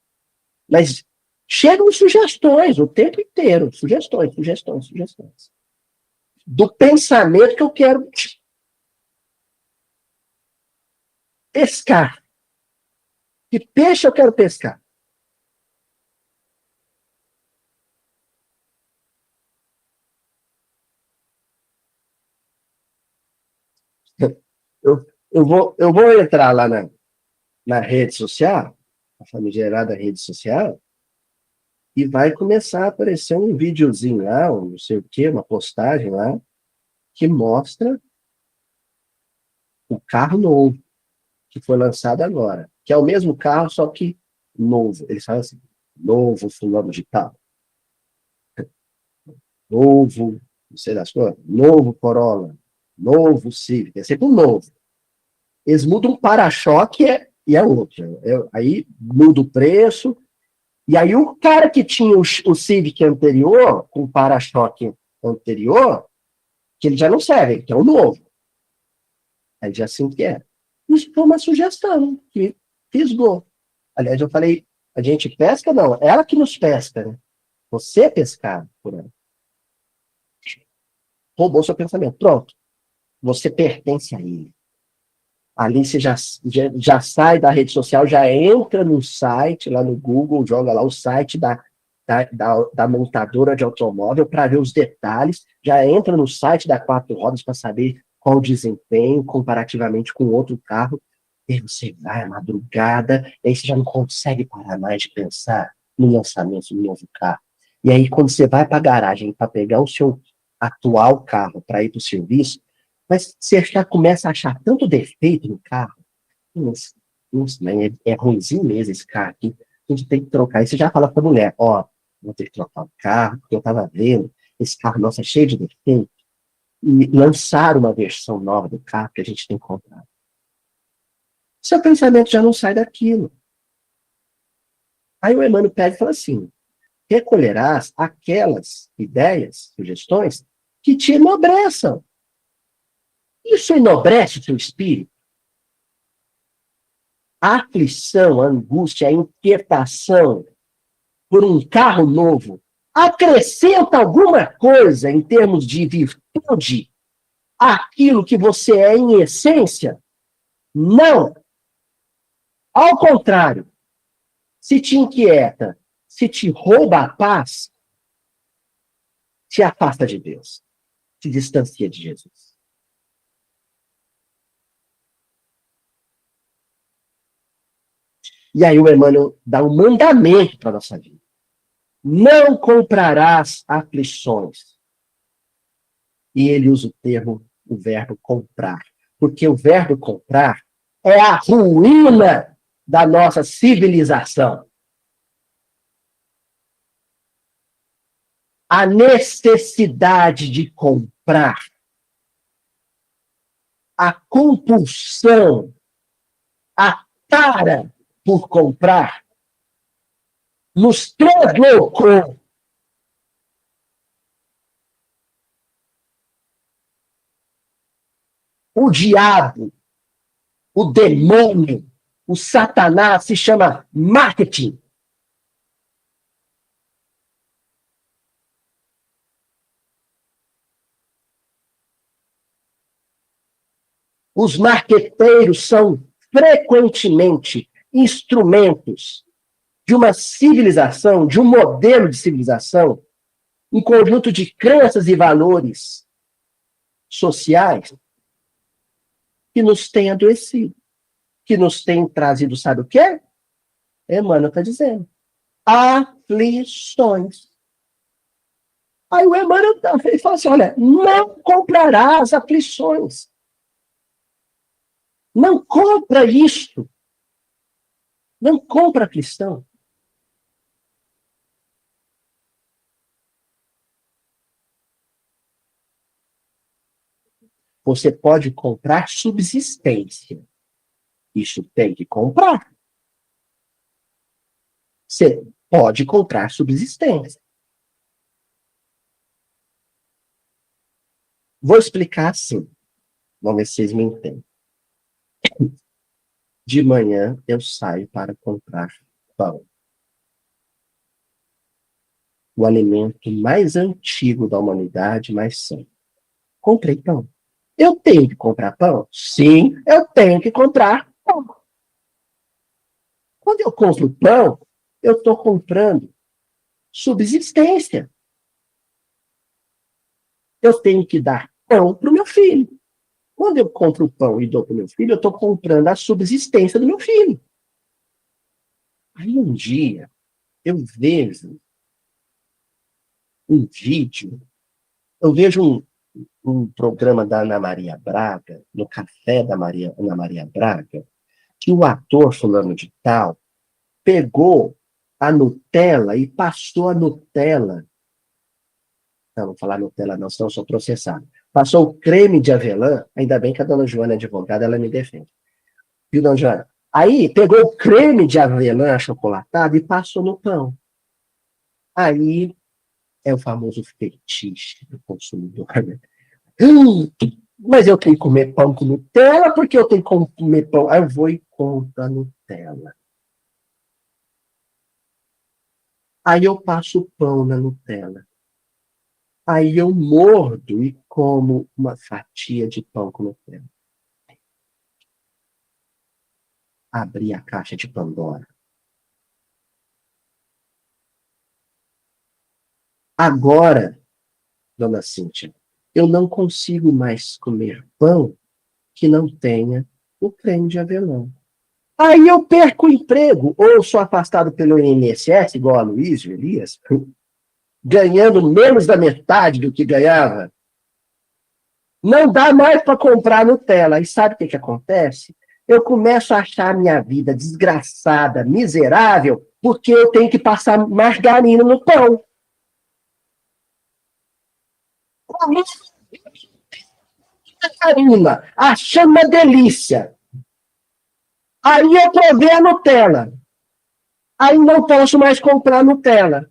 Mas chegam sugestões o tempo inteiro, sugestões. Do pensamento que eu quero pescar. Que peixe eu quero pescar? Eu vou entrar lá na rede social, a famigerada rede social, e vai começar a aparecer um videozinho lá, um não sei o quê, uma postagem lá, que mostra o carro novo, que foi lançado agora, que é o mesmo carro, só que novo. Eles falam assim, novo fulano de tal, novo, não sei das coisas, novo Corolla, novo Civic, é sempre um novo. Eles mudam um para-choque e é outro. Aí muda o preço, e aí o cara que tinha o Civic anterior, com o para-choque anterior, que ele já não serve, que é o novo. Aí já assim que é. Isso foi uma sugestão que fisgou. Aliás, eu falei, a gente pesca? Não, ela que nos pesca, né? Você é pescado por ela. Roubou seu pensamento. Pronto. Você pertence a ele. Ali você já sai da rede social, já entra no site, lá no Google, joga lá o site da montadora de automóvel para ver os detalhes, já entra no site da Quatro Rodas para saber qual o desempenho comparativamente com outro carro, e você vai à madrugada, e aí você já não consegue parar mais de pensar no lançamento do novo carro. E aí, quando você vai para a garagem para pegar o seu atual carro para ir para o serviço, mas você já começa a achar tanto defeito no carro. Nossa, é ruimzinho mesmo esse carro aqui. A gente tem que trocar. Aí você já fala para a mulher, ó, vou ter que trocar o carro, porque eu estava vendo, esse carro nosso é cheio de defeito. E lançar uma versão nova do carro que a gente tem comprado. Seu pensamento já não sai daquilo. Aí o Emmanuel pega e fala assim, recolherás aquelas ideias, sugestões, que te enobreçam. Isso enobrece o seu espírito? A aflição, a angústia, a inquietação por um carro novo acrescenta alguma coisa em termos de virtude àquilo que você é em essência? Não. Ao contrário, se te inquieta, se te rouba a paz, te afasta de Deus. se distancia de Jesus. E aí o Emmanuel dá um mandamento para a nossa vida. Não comprarás aflições. E ele usa o verbo comprar. Porque o verbo comprar é a ruína da nossa civilização. A necessidade de comprar, a compulsão, a tara por comprar, nos provocou o diabo, o demônio, o Satanás se chama marketing. Os marqueteiros são frequentemente instrumentos de uma civilização, de um modelo de civilização, um conjunto de crenças e valores sociais que nos tem adoecido, que nos tem trazido, sabe o quê? Emmanuel está dizendo. Aflições. Aí o Emmanuel fala assim, olha, não comprarás aflições. Não compra isto. Não compra cristão. Você pode comprar subsistência. Isso tem que comprar. Você pode comprar subsistência. Vou explicar assim. Vamos ver se vocês me entendem. De manhã eu saio para comprar pão. O alimento mais antigo da humanidade, mais sã. Comprei pão. Eu tenho que comprar pão? Sim, eu tenho que comprar pão. Quando eu compro pão, eu estou comprando subsistência. Eu tenho que dar pão para o meu filho. Quando eu compro pão e dou para o meu filho, eu estou comprando a subsistência do meu filho. Aí um dia, eu vejo um vídeo, eu vejo um programa da Ana Maria Braga, no Café da Ana Maria Braga, que o ator fulano de tal pegou a Nutella e passou a Nutella. Não, vou falar Nutella não, senão eu sou processado. Passou o creme de avelã, ainda bem que a dona Joana é advogada, ela me defende. Viu, dona Joana? Aí pegou o creme de avelã achocolatado e passou no pão. Aí é o famoso fetiche do consumidor, né? Mas eu tenho que comer pão com Nutella, porque eu tenho que comer pão. Aí eu vou e compro a Nutella. Aí eu passo o pão na Nutella. Aí eu mordo e como uma fatia de pão com Nutella. Abri a caixa de Pandora. Agora, dona Cíntia, eu não consigo mais comer pão que não tenha o creme de avelã. Aí eu perco o emprego, ou sou afastado pelo INSS, igual a Luiz Elias, ganhando menos da metade do que ganhava. Não dá mais para comprar Nutella. E sabe o que acontece? Eu começo a achar a minha vida desgraçada, miserável, porque eu tenho que passar margarina no pão. Margarina, achando uma delícia. Aí eu provei a Nutella. Aí não posso mais comprar Nutella.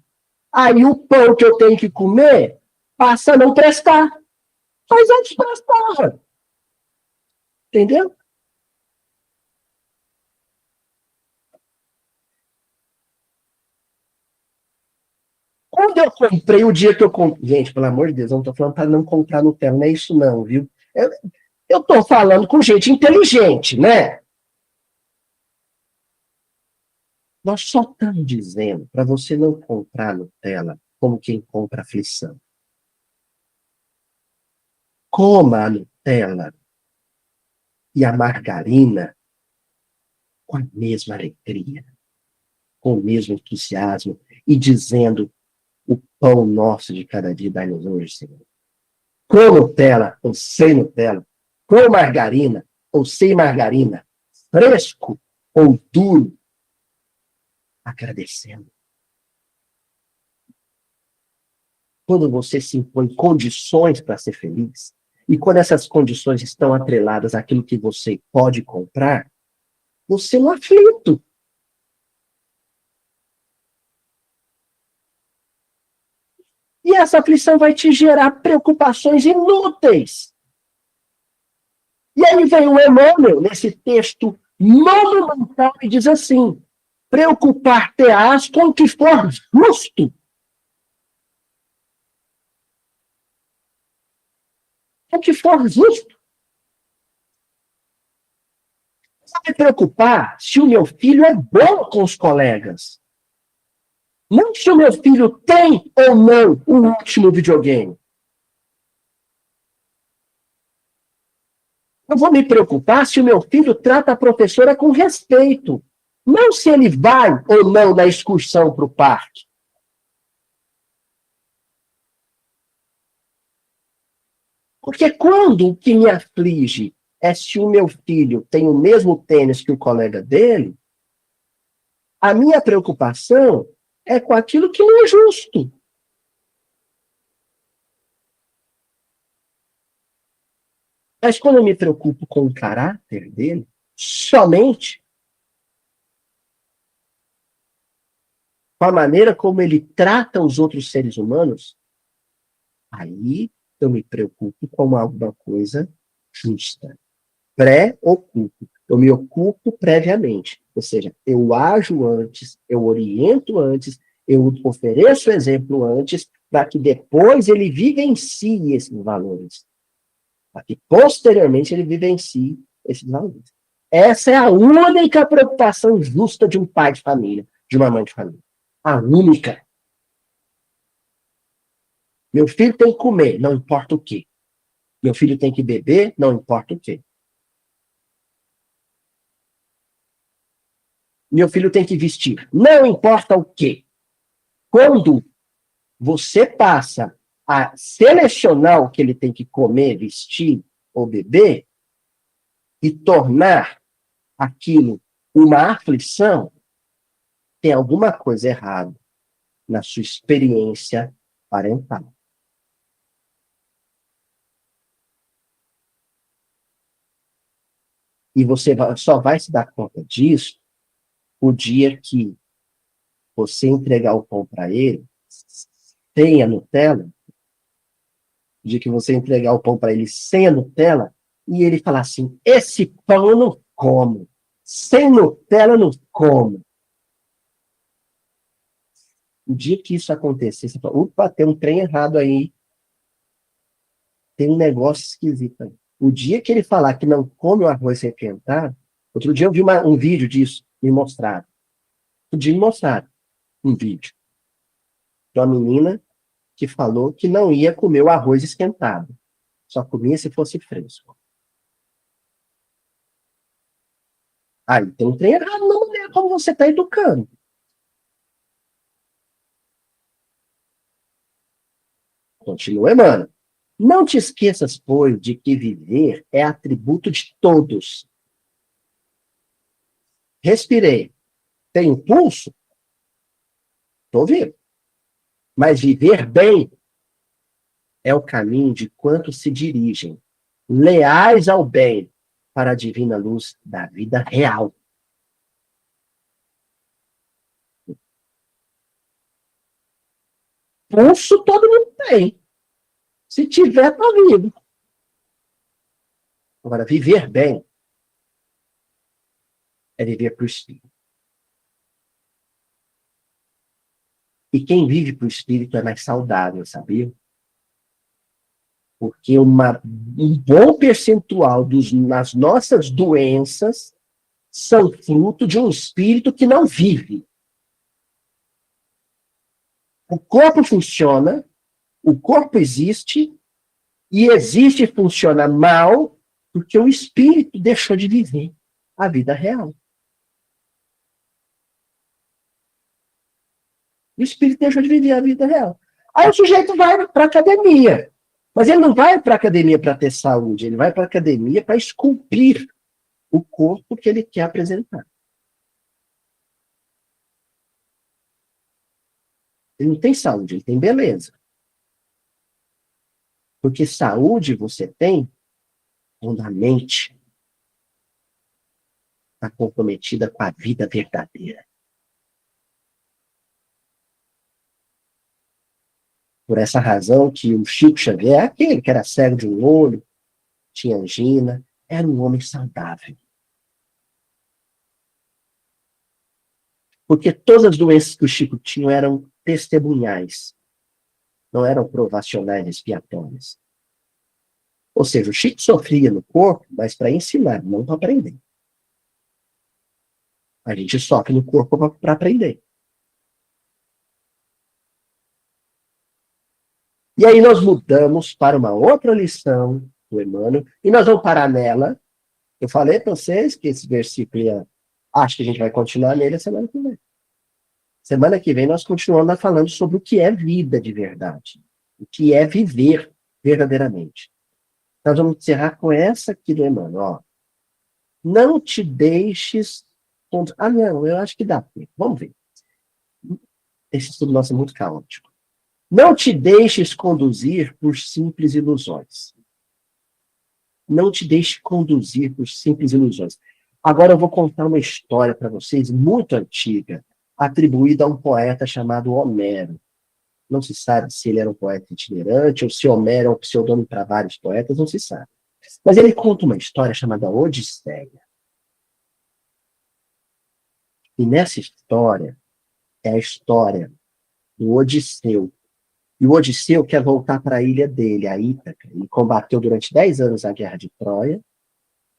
Aí o pão que eu tenho que comer passa a não prestar. Mas antes prestava. Entendeu? Quando eu comprei, o dia que eu comprei. Gente, pelo amor de Deus, eu não estou falando para não comprar Nutella, não é isso, não, viu? Eu estou falando com gente inteligente, né? Nós só estamos dizendo para você não comprar Nutella como quem compra aflição. coma a Nutella e a margarina com a mesma alegria, com o mesmo entusiasmo, e dizendo: o pão nosso de cada dia dá-nos hoje, Senhor. Com Nutella ou sem Nutella, com margarina ou sem margarina, fresco ou duro, agradecendo. Quando você se impõe condições para ser feliz, e quando essas condições estão atreladas àquilo que você pode comprar, você é um aflito. E essa aflição vai te gerar preocupações inúteis. E aí vem o Emmanuel, nesse texto monumental, e diz assim: preocupar-te-ás com o que for justo. Com o que for justo. Não me preocupar se o meu filho é bom com os colegas. Não se o meu filho tem ou não o último videogame. Eu vou me preocupar se o meu filho trata a professora com respeito. Não se ele vai ou não na excursão para o parque. Porque quando o que me aflige é se o meu filho tem o mesmo tênis que o colega dele, a minha preocupação é com aquilo que não é justo. Mas quando eu me preocupo com o caráter dele, somente com a maneira como ele trata os outros seres humanos, aí eu me preocupo com alguma coisa justa. Pré-ocupo. Eu me ocupo previamente. Ou seja, eu ajo antes, eu oriento antes, eu ofereço exemplo antes, para que depois ele vivencie esses valores. Para que posteriormente ele vivencie esses valores. Essa é a única preocupação justa de um pai de família, de uma mãe de família. A única. Meu filho tem que comer, não importa o quê. Meu filho tem que beber, não importa o quê. Meu filho tem que vestir, não importa o quê. Quando você passa a selecionar o que ele tem que comer, vestir ou beber, e tornar aquilo uma aflição, tem alguma coisa errada na sua experiência parental. E você só vai se dar conta disso o dia que você entregar o pão para ele, sem a Nutella, o dia que você entregar o pão para ele sem a Nutella, e ele falar assim: esse pão eu não como, sem Nutella eu não como. O dia que isso acontecer, você fala: opa, tem um trem errado aí, tem um negócio esquisito aí. O dia que ele falar que não come o arroz requentado, outro dia eu vi um vídeo disso, me mostraram. Outro dia me mostraram um vídeo de uma menina que falou que não ia comer o arroz esquentado. Só comia se fosse fresco. Aí tem um trem errado na maneira como você está educando. Continua, Emmanuel. Não te esqueças, pois, de que viver é atributo de todos. Respirei. Tenho pulso? Estou vivo. Mas viver bem é o caminho de quantos se dirigem, leais ao bem, para a divina luz da vida real. Pulso todo mundo tem. Se tiver, tá vivo. Agora, viver bem é viver para o Espírito. E quem vive para o Espírito é mais saudável, sabia? Porque um bom percentual das nossas doenças são fruto de um espírito que não vive. O corpo funciona, o corpo existe, E existe e funciona mal porque o espírito deixou de viver a vida real. O espírito deixou de viver a vida real. Aí o sujeito vai para a academia. Mas ele não vai para a academia para ter saúde, ele vai para a academia para esculpir o corpo que ele quer apresentar. Ele não tem saúde, ele tem beleza. Porque saúde você tem quando a mente está comprometida com a vida verdadeira. Por essa razão que o Chico Xavier, aquele que era cego de um olho, tinha angina, era um homem saudável. Porque todas as doenças que o Chico tinha eram testemunhais, não eram provacionais expiatórias. Ou seja, o Chico sofria no corpo, mas para ensinar, não para aprender. A gente sofre no corpo para aprender. E aí nós mudamos para uma outra lição do Emmanuel, e nós vamos parar nela. Eu falei para vocês que esse versículo, acho que a gente vai continuar nele a semana que vem. Semana que vem nós continuamos falando sobre o que é vida de verdade, o que é viver verdadeiramente. Nós vamos encerrar com essa aqui do Emmanuel. Ó. Não te deixes... Ah, não, eu acho que dá. Vamos ver. Esse estudo nosso é muito caótico. Não te deixes conduzir por simples ilusões. Não te deixe conduzir por simples ilusões. Agora eu vou contar uma história para vocês, muito antiga, atribuída a um poeta chamado Homero. Não se sabe se ele era um poeta itinerante ou se Homero é um pseudônimo para vários poetas, não se sabe. Mas ele conta uma história chamada Odisseia. E nessa história, é a história do Odisseu. E o Odisseu quer voltar para a ilha dele, a Ítaca. Ele combateu durante 10 anos a guerra de Troia,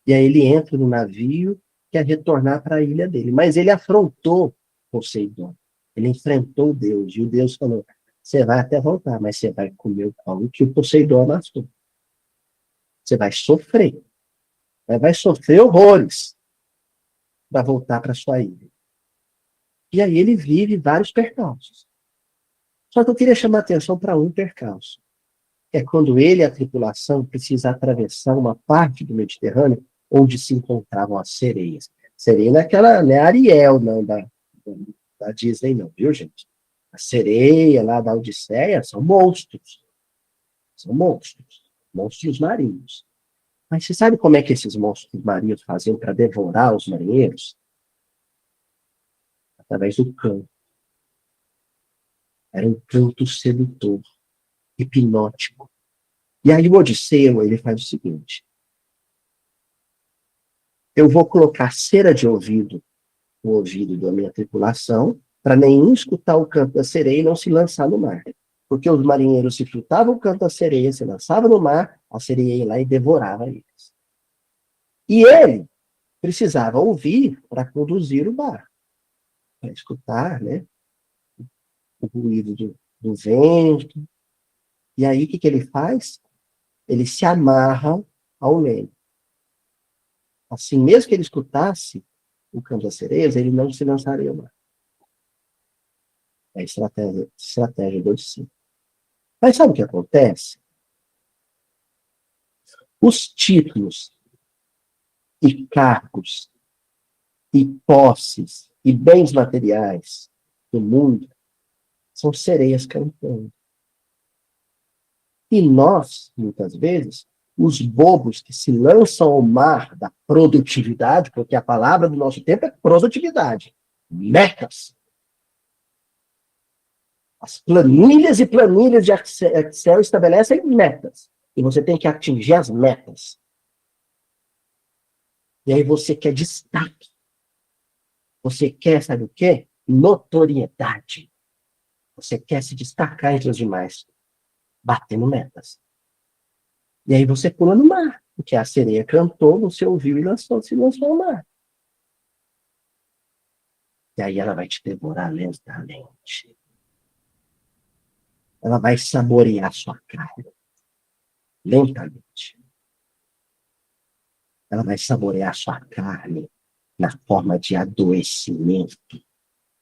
e aí ele entra no navio, quer retornar para a ilha dele. Mas ele afrontou Poseidon. Ele enfrentou Deus, e o Deus falou, você vai até voltar, mas você vai comer o pão que o Poseidon amassou. Você vai sofrer. Vai sofrer horrores para voltar para sua ilha. E aí ele vive vários percalços. Só que eu queria chamar a atenção para um percalço. É quando ele e a tripulação precisam atravessar uma parte do Mediterrâneo onde se encontravam as sereias. Sereia naquela, não é Ariel, não, da Disney, não, viu, gente? A sereia lá da Odisseia são monstros. São monstros. Monstros marinhos. Mas você sabe como é que esses monstros marinhos faziam para devorar os marinheiros? Através do canto. Era um canto sedutor, hipnótico. E aí o Odisseu, ele faz o seguinte. Eu vou colocar cera de ouvido no ouvido da minha tripulação, para nenhum escutar o canto da sereia e não se lançar no mar. Porque os marinheiros, se chutavam o canto da sereia, se lançavam no mar, a sereia ia lá e devorava eles. E ele precisava ouvir para conduzir o barco, para escutar, né, o ruído do vento. E aí, o que ele faz? Ele se amarra ao leme. Assim, mesmo que ele escutasse o canto das sereias, ele não se lançaria ao mar. É a estratégia do Odisseu. Mas sabe o que acontece? Os títulos e cargos e posses e bens materiais do mundo são sereias cantando. E nós, muitas vezes, os bobos que se lançam ao mar da produtividade, porque a palavra do nosso tempo é produtividade, metas. As planilhas e planilhas de Excel estabelecem metas. E você tem que atingir as metas. E aí você quer destaque. Você quer, sabe o quê? Notoriedade. Você quer se destacar entre os demais, batendo metas. E aí você pula no mar, porque a sereia cantou, você ouviu e se lançou ao mar. E aí ela vai te devorar lentamente. Ela vai saborear sua carne. lentamente. Ela vai saborear sua carne na forma de adoecimento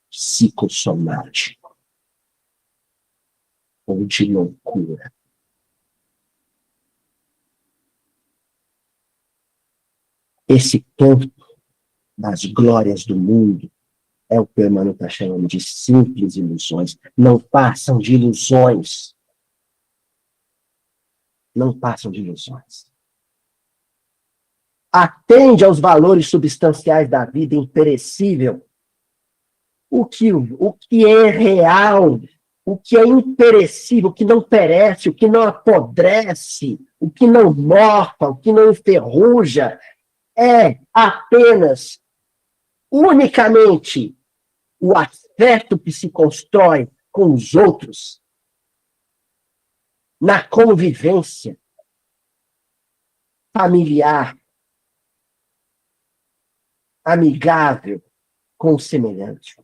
psicossomático ou de loucura. Esse campo das glórias do mundo é o que o Emmanuel está chamando de simples ilusões. Não passam de ilusões. Não passam de ilusões. Atende aos valores substanciais da vida imperecível. O que é real, o que é imperecível, o que não perece, o que não apodrece, o que não morfa, o que não enferruja, é apenas, unicamente, o afeto que se constrói com os outros, na convivência familiar, amigável, com o semelhante.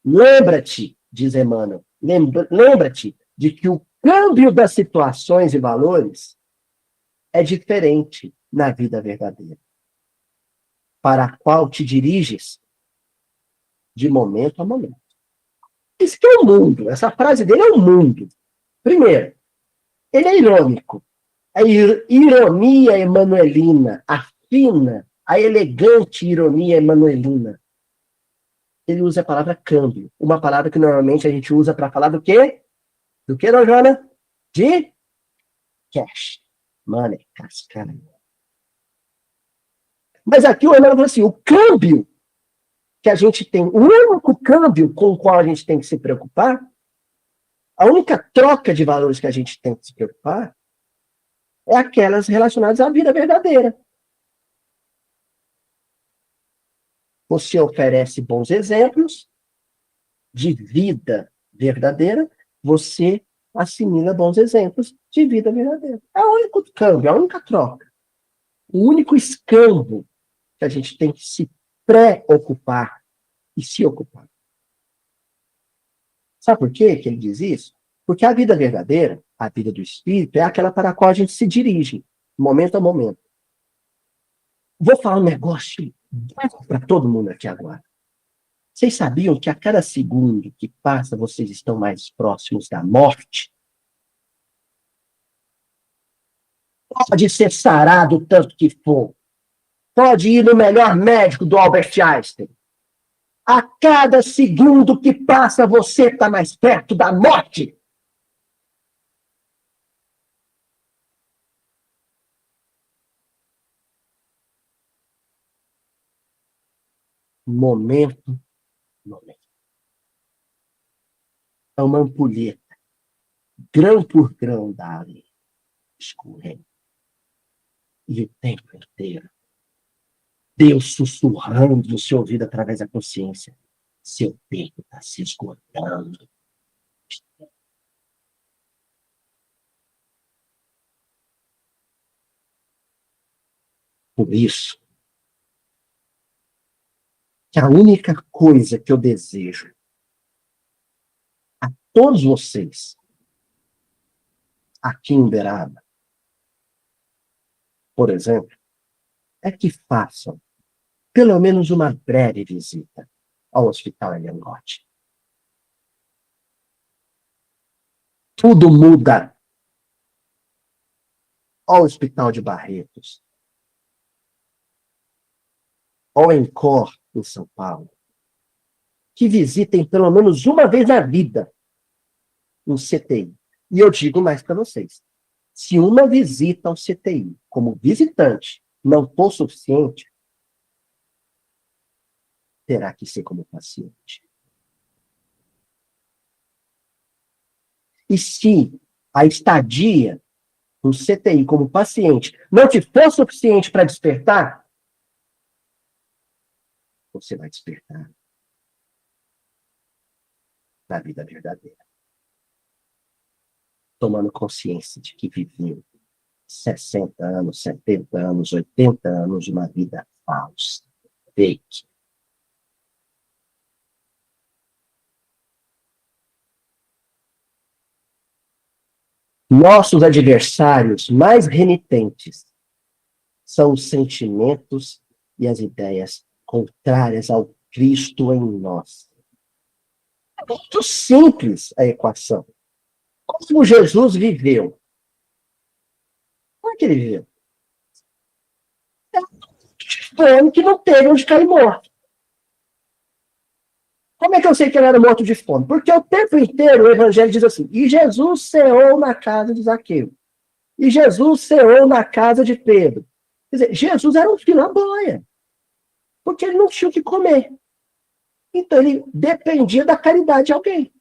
Lembra-te, diz Emmanuel, lembra-te de que o câmbio das situações e valores é diferente na vida verdadeira, para a qual te diriges de momento a momento. Isso que é o mundo. Essa frase dele é o mundo. Primeiro, ele é irônico. A ironia emanuelina, a fina, a elegante ironia emanuelina. Ele usa a palavra câmbio, uma palavra que normalmente a gente usa para falar do quê? Do que, não, Joana? De cash. Money, cascara. Mas aqui o Emmanuel falou assim, o câmbio que a gente tem, o único câmbio com o qual a gente tem que se preocupar, a única troca de valores que a gente tem que se preocupar, é aquelas relacionadas à vida verdadeira. Você oferece bons exemplos de vida verdadeira, você assimila bons exemplos de vida verdadeira. É o único câmbio, a única troca. O único escambo que a gente tem que se preocupar e se ocupar. Sabe por quê que ele diz isso? Porque a vida verdadeira, a vida do espírito, é aquela para a qual a gente se dirige, momento a momento. Vou falar um negócio para todo mundo aqui agora. Vocês sabiam que a cada segundo que passa, vocês estão mais próximos da morte? Pode ser sarado o tanto que for. Pode ir no melhor médico do Albert Einstein. A cada segundo que passa, você está mais perto da morte. Momento, momento. É uma ampulheta, grão por grão da água escorrendo. E o tempo inteiro, Deus sussurrando no seu ouvido através da consciência. Seu tempo está se esgotando. Por isso, que a única coisa que eu desejo a todos vocês aqui em Uberaba, por exemplo, é que façam pelo menos uma breve visita ao Hospital Eliangote. Tudo muda ao Hospital de Barretos, ao ENCOR em São Paulo, que visitem pelo menos uma vez na vida um CTI. E eu digo mais para vocês, se uma visita ao CTI como visitante não for suficiente, terá que ser como paciente. E se a estadia no CTI como paciente não te for suficiente para despertar, você vai despertar na vida verdadeira. Tomando consciência de que viveu 60 anos, 70 anos, 80 anos de uma vida falsa, fake. Nossos adversários mais renitentes são os sentimentos e as ideias contrárias ao Cristo em nós. É muito simples a equação. Como Jesus viveu? Como é que ele viveu? É um que não teve onde cair morto. Como é que eu sei que ele era morto de fome? Porque o tempo inteiro o evangelho diz assim, e Jesus ceou na casa de Zaqueu. E Jesus ceou na casa de Pedro. Quer dizer, Jesus era um fila-boia, porque ele não tinha o que comer. Então ele dependia da caridade de alguém.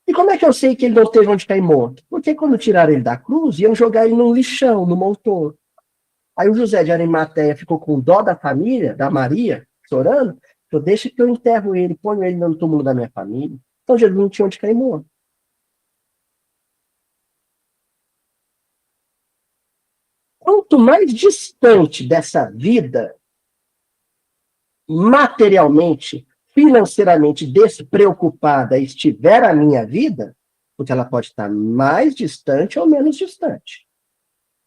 E como é que eu sei que ele não teve onde cair morto? Porque quando tiraram ele da cruz, iam jogar ele num lixão, no motor. Aí o José de Arimateia ficou com dó da família, da Maria, chorando, falou, deixa que eu enterro ele, ponho ele no túmulo da minha família. Então Jesus não tinha onde cair morto. Quanto mais distante dessa vida, materialmente, financeiramente despreocupada estiver a minha vida, porque ela pode estar mais distante ou menos distante.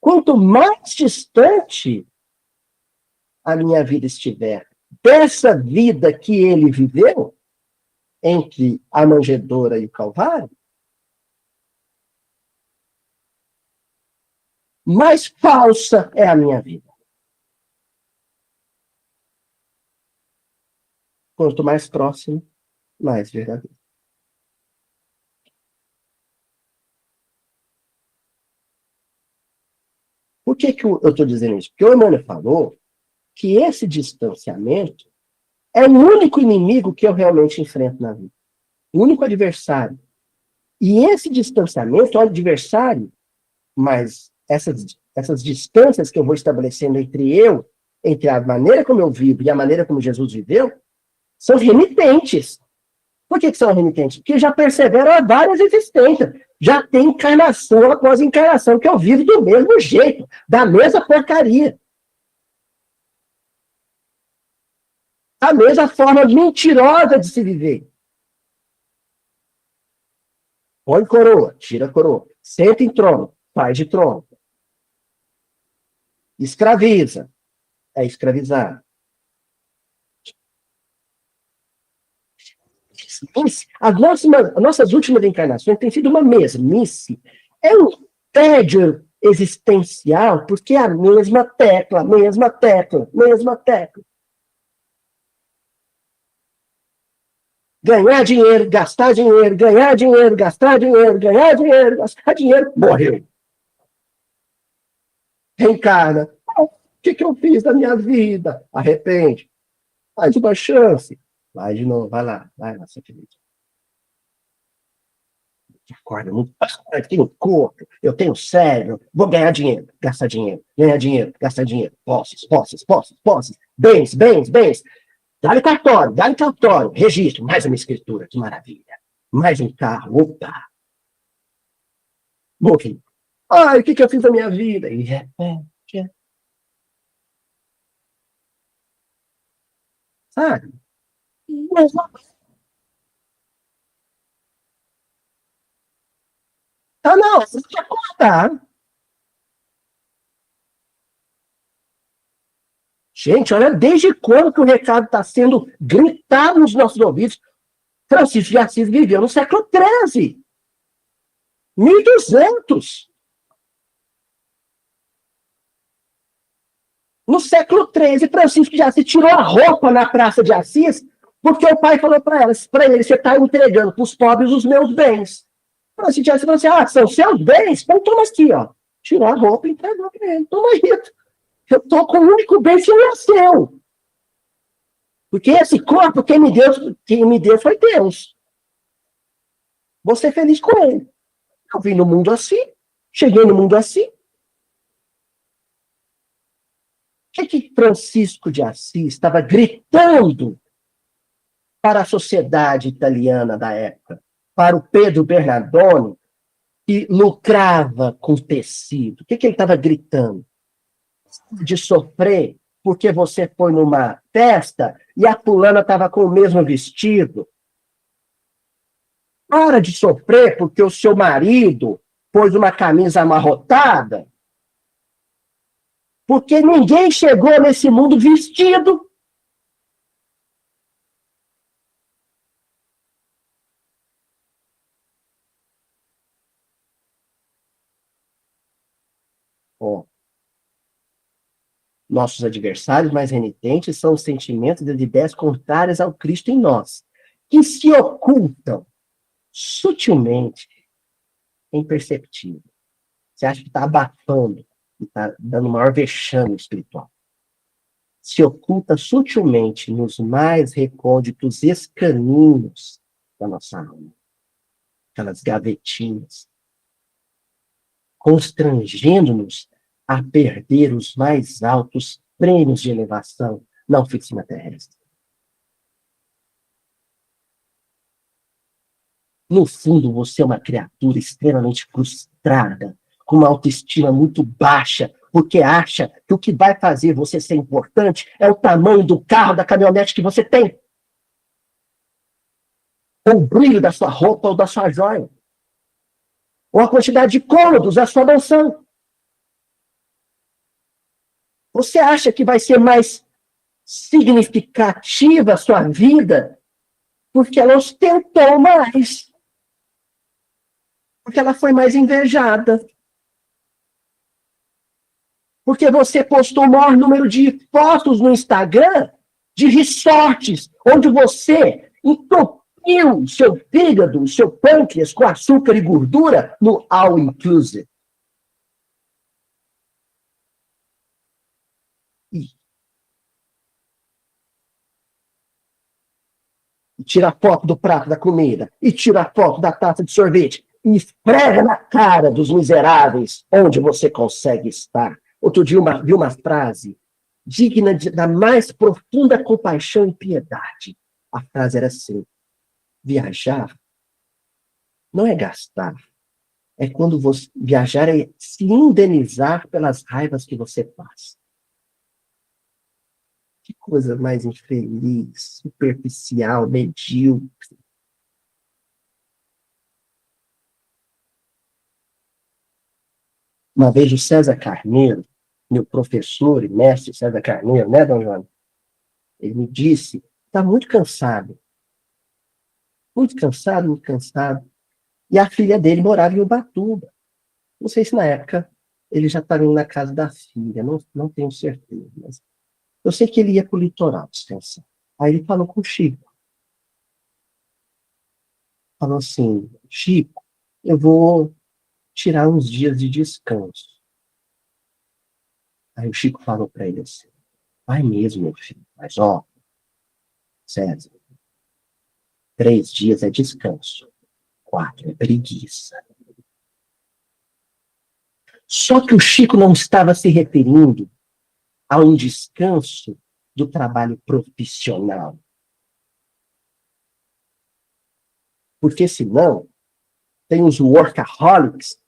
Quanto mais distante a minha vida estiver dessa vida que ele viveu, entre a manjedoura e o Calvário, mais falsa é a minha vida. Quanto mais próximo, mais verdadeiro. Por que eu estou dizendo isso? Porque o Emmanuel falou que esse distanciamento é o único inimigo que eu realmente enfrento na vida. O único adversário. E esse distanciamento é o adversário, mas essas distâncias que eu vou estabelecendo entre a maneira como eu vivo e a maneira como Jesus viveu, são remitentes. Por que são remitentes? Porque já perseveram há várias existências. Já tem encarnação após encarnação que eu vivo do mesmo jeito, da mesma porcaria. A mesma forma mentirosa de se viver. Põe coroa, tira coroa. Senta em trono, faz de trono. Escraviza, é escravizado. As nossas últimas encarnações têm sido uma mesmice. É um tédio existencial, porque é a mesma tecla, mesma tecla, mesma tecla. Ganhar dinheiro, gastar dinheiro, ganhar dinheiro, gastar dinheiro, ganhar dinheiro, gastar dinheiro, morreu. Reencarna. O que eu fiz da minha vida? Arrepende. Mais uma chance. Vai de novo, vai lá, ser feliz. Acorda muito. Eu tenho corpo, eu tenho cérebro, vou ganhar dinheiro, gastar dinheiro, ganhar dinheiro, gastar dinheiro, posses, posses, posses, posses, bens, bens, bens. Dá-lhe cartório, registro, mais uma escritura, que maravilha. Mais um carro, opa. Morri. Ai, o que eu fiz da minha vida? E repete. Sabe? Mas, não, você tem que acordar. Gente, olha, desde quando que o recado está sendo gritado nos nossos ouvidos? Francisco de Assis viveu no século XIII. 1200. No século XIII, Francisco de Assis tirou a roupa na Praça de Assis, porque o pai falou para ele, você está entregando para os pobres os meus bens. Francisco de Assis falou assim, são seus bens? Então toma aqui, ó. Tirou a roupa e entregou para ele. Toma aí. Eu estou com o único bem que não é seu. Porque esse corpo, quem me deu foi Deus. Vou ser feliz com ele. Eu vim no mundo assim, cheguei no mundo assim. O que Francisco de Assis estava gritando para a sociedade italiana da época? Para o Pedro Bernardone, que lucrava com tecido. O que ele estava gritando? De sofrer porque você foi numa festa e a fulana estava com o mesmo vestido. Para de sofrer porque o seu marido pôs uma camisa amarrotada, porque ninguém chegou nesse mundo vestido. Oh, nossos adversários mais renitentes são os sentimentos e as ideias contrárias ao Cristo em nós, que se ocultam sutilmente, imperceptível. Você acha que está abafando, está dando maior vexame espiritual. Se oculta sutilmente nos mais recônditos escaninhos da nossa alma, aquelas gavetinhas, constrangendo-nos a perder os mais altos prêmios de elevação na oficina terrestre. No fundo, você é uma criatura extremamente frustrada, com uma autoestima muito baixa, porque acha que o que vai fazer você ser importante é o tamanho do carro, da caminhonete que você tem, ou o brilho da sua roupa ou da sua joia, ou a quantidade de cômodos da sua mansão. Você acha que vai ser mais significativa a sua vida porque ela ostentou mais, porque ela foi mais invejada, porque você postou o maior número de fotos no Instagram de resorts, onde você entupiu seu fígado, seu pâncreas com açúcar e gordura no all inclusive. E tira a foto do prato da comida, e tira a foto da taça de sorvete, e esfrega na cara dos miseráveis onde você consegue estar. Outro dia vi uma frase digna da mais profunda compaixão e piedade. A frase era assim: viajar não é gastar, é quando você viajar é se indenizar pelas raivas que você passa. Que coisa mais infeliz, superficial, medíocre. Uma vez o César Carneiro, meu professor e mestre César Carneiro, né, Dom João? Ele me disse, está muito cansado. Muito cansado, muito cansado. E a filha dele morava em Ubatuba. Não sei se na época ele já estava indo na casa da filha, não tenho certeza. Mas eu sei que ele ia para o litoral descansar. Aí ele falou com o Chico. Falou assim, Chico, eu vou tirar uns dias de descanso. Aí o Chico falou para ele assim, vai mesmo, meu filho, mas ó, César, 3 dias é descanso, 4 é preguiça. Só que o Chico não estava se referindo a um descanso do trabalho profissional. Porque senão, tem os workaholics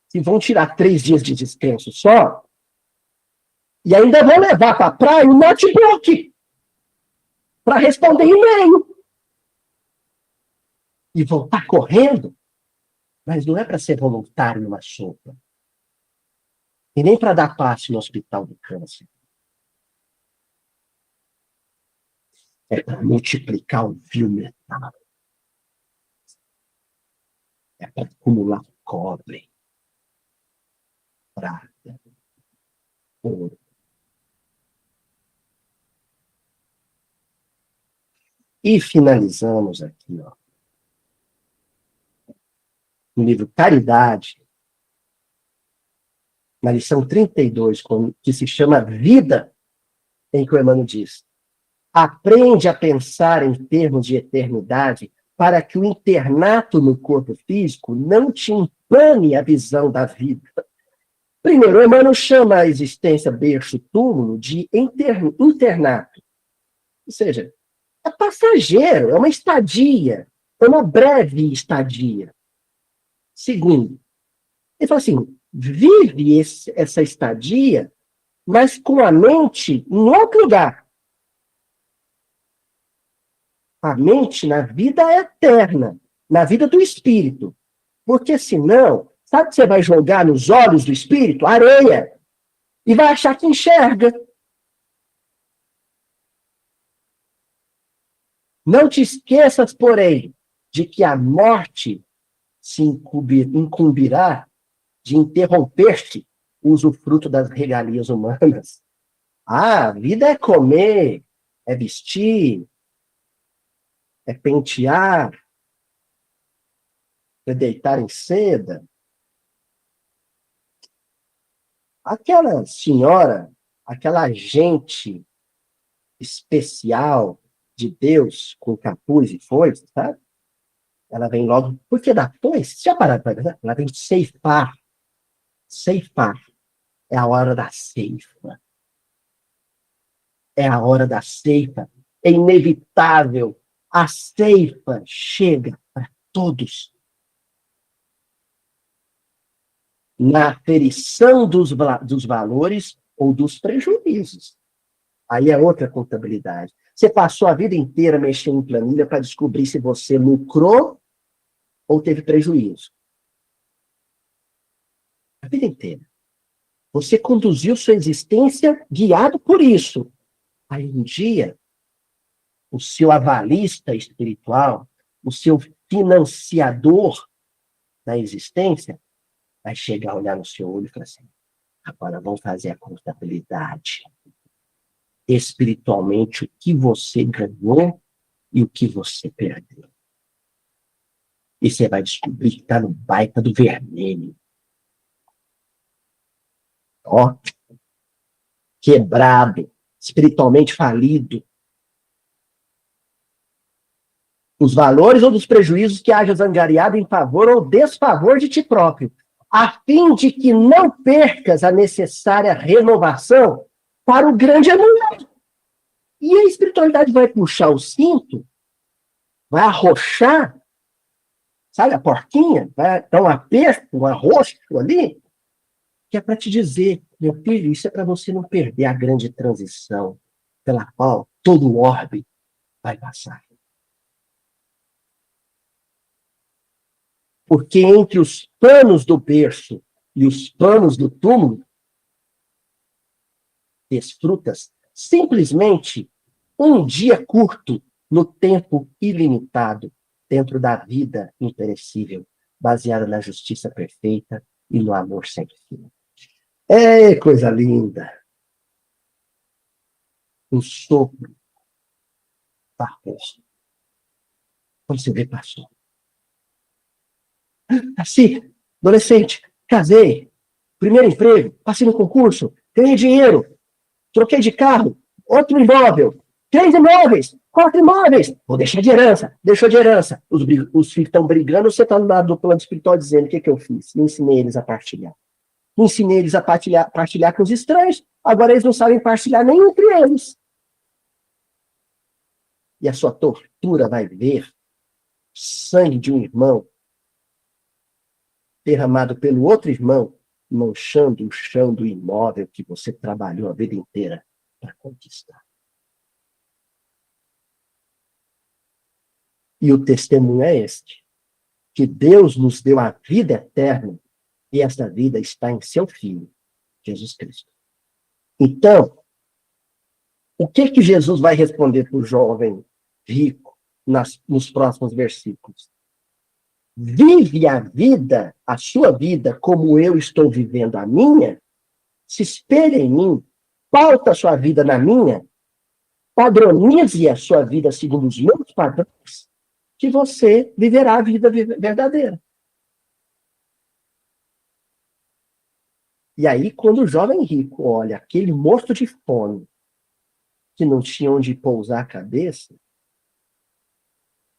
que vão tirar 3 dias de descanso só e ainda vão levar para a praia o notebook para responder e-mail. E voltar correndo, mas não é para ser voluntário numa sopa. E nem para dar passe no hospital do câncer. É para multiplicar o fio metal. É para acumular cobre, prata, ouro. E finalizamos aqui, ó, no livro Caridade, na lição 32, que se chama Vida, em que o Emmanuel diz: aprende a pensar em termos de eternidade para que o internato no corpo físico não te empane a visão da vida. Primeiro, o Emmanuel chama a existência berço-túmulo de internato. Ou seja, é passageiro, é uma estadia, é uma breve estadia. Segundo, ele fala assim, vive essa estadia, mas com a mente em outro lugar. A mente na vida eterna, na vida do espírito. Porque senão, sabe o que você vai jogar nos olhos do espírito? Areia. E vai achar que enxerga. Não te esqueças, porém, de que a morte se incumbirá de interromper-te o usufruto das regalias humanas. Ah, a vida é comer, é vestir, é pentear, é deitar em seda. Aquela senhora, aquela gente especial de Deus com capuz e foice, sabe? Ela vem logo. Porque da foice, já pararam para ver? Ela vem ceifar. Ceifar. É a hora da ceifa. É a hora da ceifa. É inevitável. A ceifa chega para todos. Na aferição dos valores ou dos prejuízos. Aí é outra contabilidade. Você passou a vida inteira mexendo em planilha para descobrir se você lucrou ou teve prejuízo. A vida inteira. Você conduziu sua existência guiado por isso. Aí um dia, o seu avalista espiritual, o seu financiador da existência, vai chegar, olhar no seu olho e falar assim, agora vamos fazer a contabilidade. Espiritualmente, o que você ganhou e o que você perdeu. E você vai descobrir que está no baita do vermelho. Ó, quebrado, espiritualmente falido. Os valores ou dos prejuízos que haja angariado em favor ou desfavor de ti próprio, a fim de que não percas a necessária renovação para o grande amor. E a espiritualidade vai puxar o cinto, vai arrochar, sabe, a porquinha, vai dar um aperto, um arroxo ali, que é para te dizer, meu filho, isso é para você não perder a grande transição pela qual todo o orbe vai passar. Porque entre os panos do berço e os panos do túmulo, desfrutas simplesmente um dia curto no tempo ilimitado, dentro da vida imperecível, baseada na justiça perfeita e no amor sem fim. É coisa linda! Um sopro, vapor. Quando você vê, passou. Assim, adolescente, casei, primeiro emprego, passei no concurso, ganhei dinheiro, troquei de carro, outro imóvel, 3 imóveis, 4 imóveis, vou deixar de herança, deixou de herança. Os filhos estão brigando, você está no lado do plano espiritual dizendo, o que eu fiz? Não ensinei eles a partilhar. Não ensinei eles a partilhar com os estranhos, agora eles não sabem partilhar nem entre eles. E a sua tortura vai ver sangue de um irmão derramado pelo outro irmão, manchando o chão do imóvel que você trabalhou a vida inteira para conquistar. E o testemunho é este, que Deus nos deu a vida eterna e esta vida está em seu Filho, Jesus Cristo. Então, o que Jesus vai responder para o jovem rico nos próximos versículos? Vive a vida, a sua vida, como eu estou vivendo a minha, se espelha em mim, pauta a sua vida na minha, padronize a sua vida segundo os meus padrões, que você viverá a vida verdadeira. E aí, quando o jovem rico olha aquele morto de fome, que não tinha onde pousar a cabeça,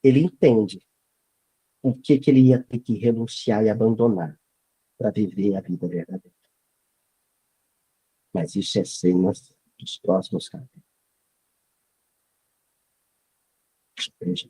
ele entende o que ele ia ter que renunciar e abandonar para viver a vida verdadeira. Mas isso é cena dos próximos capítulos. Veja.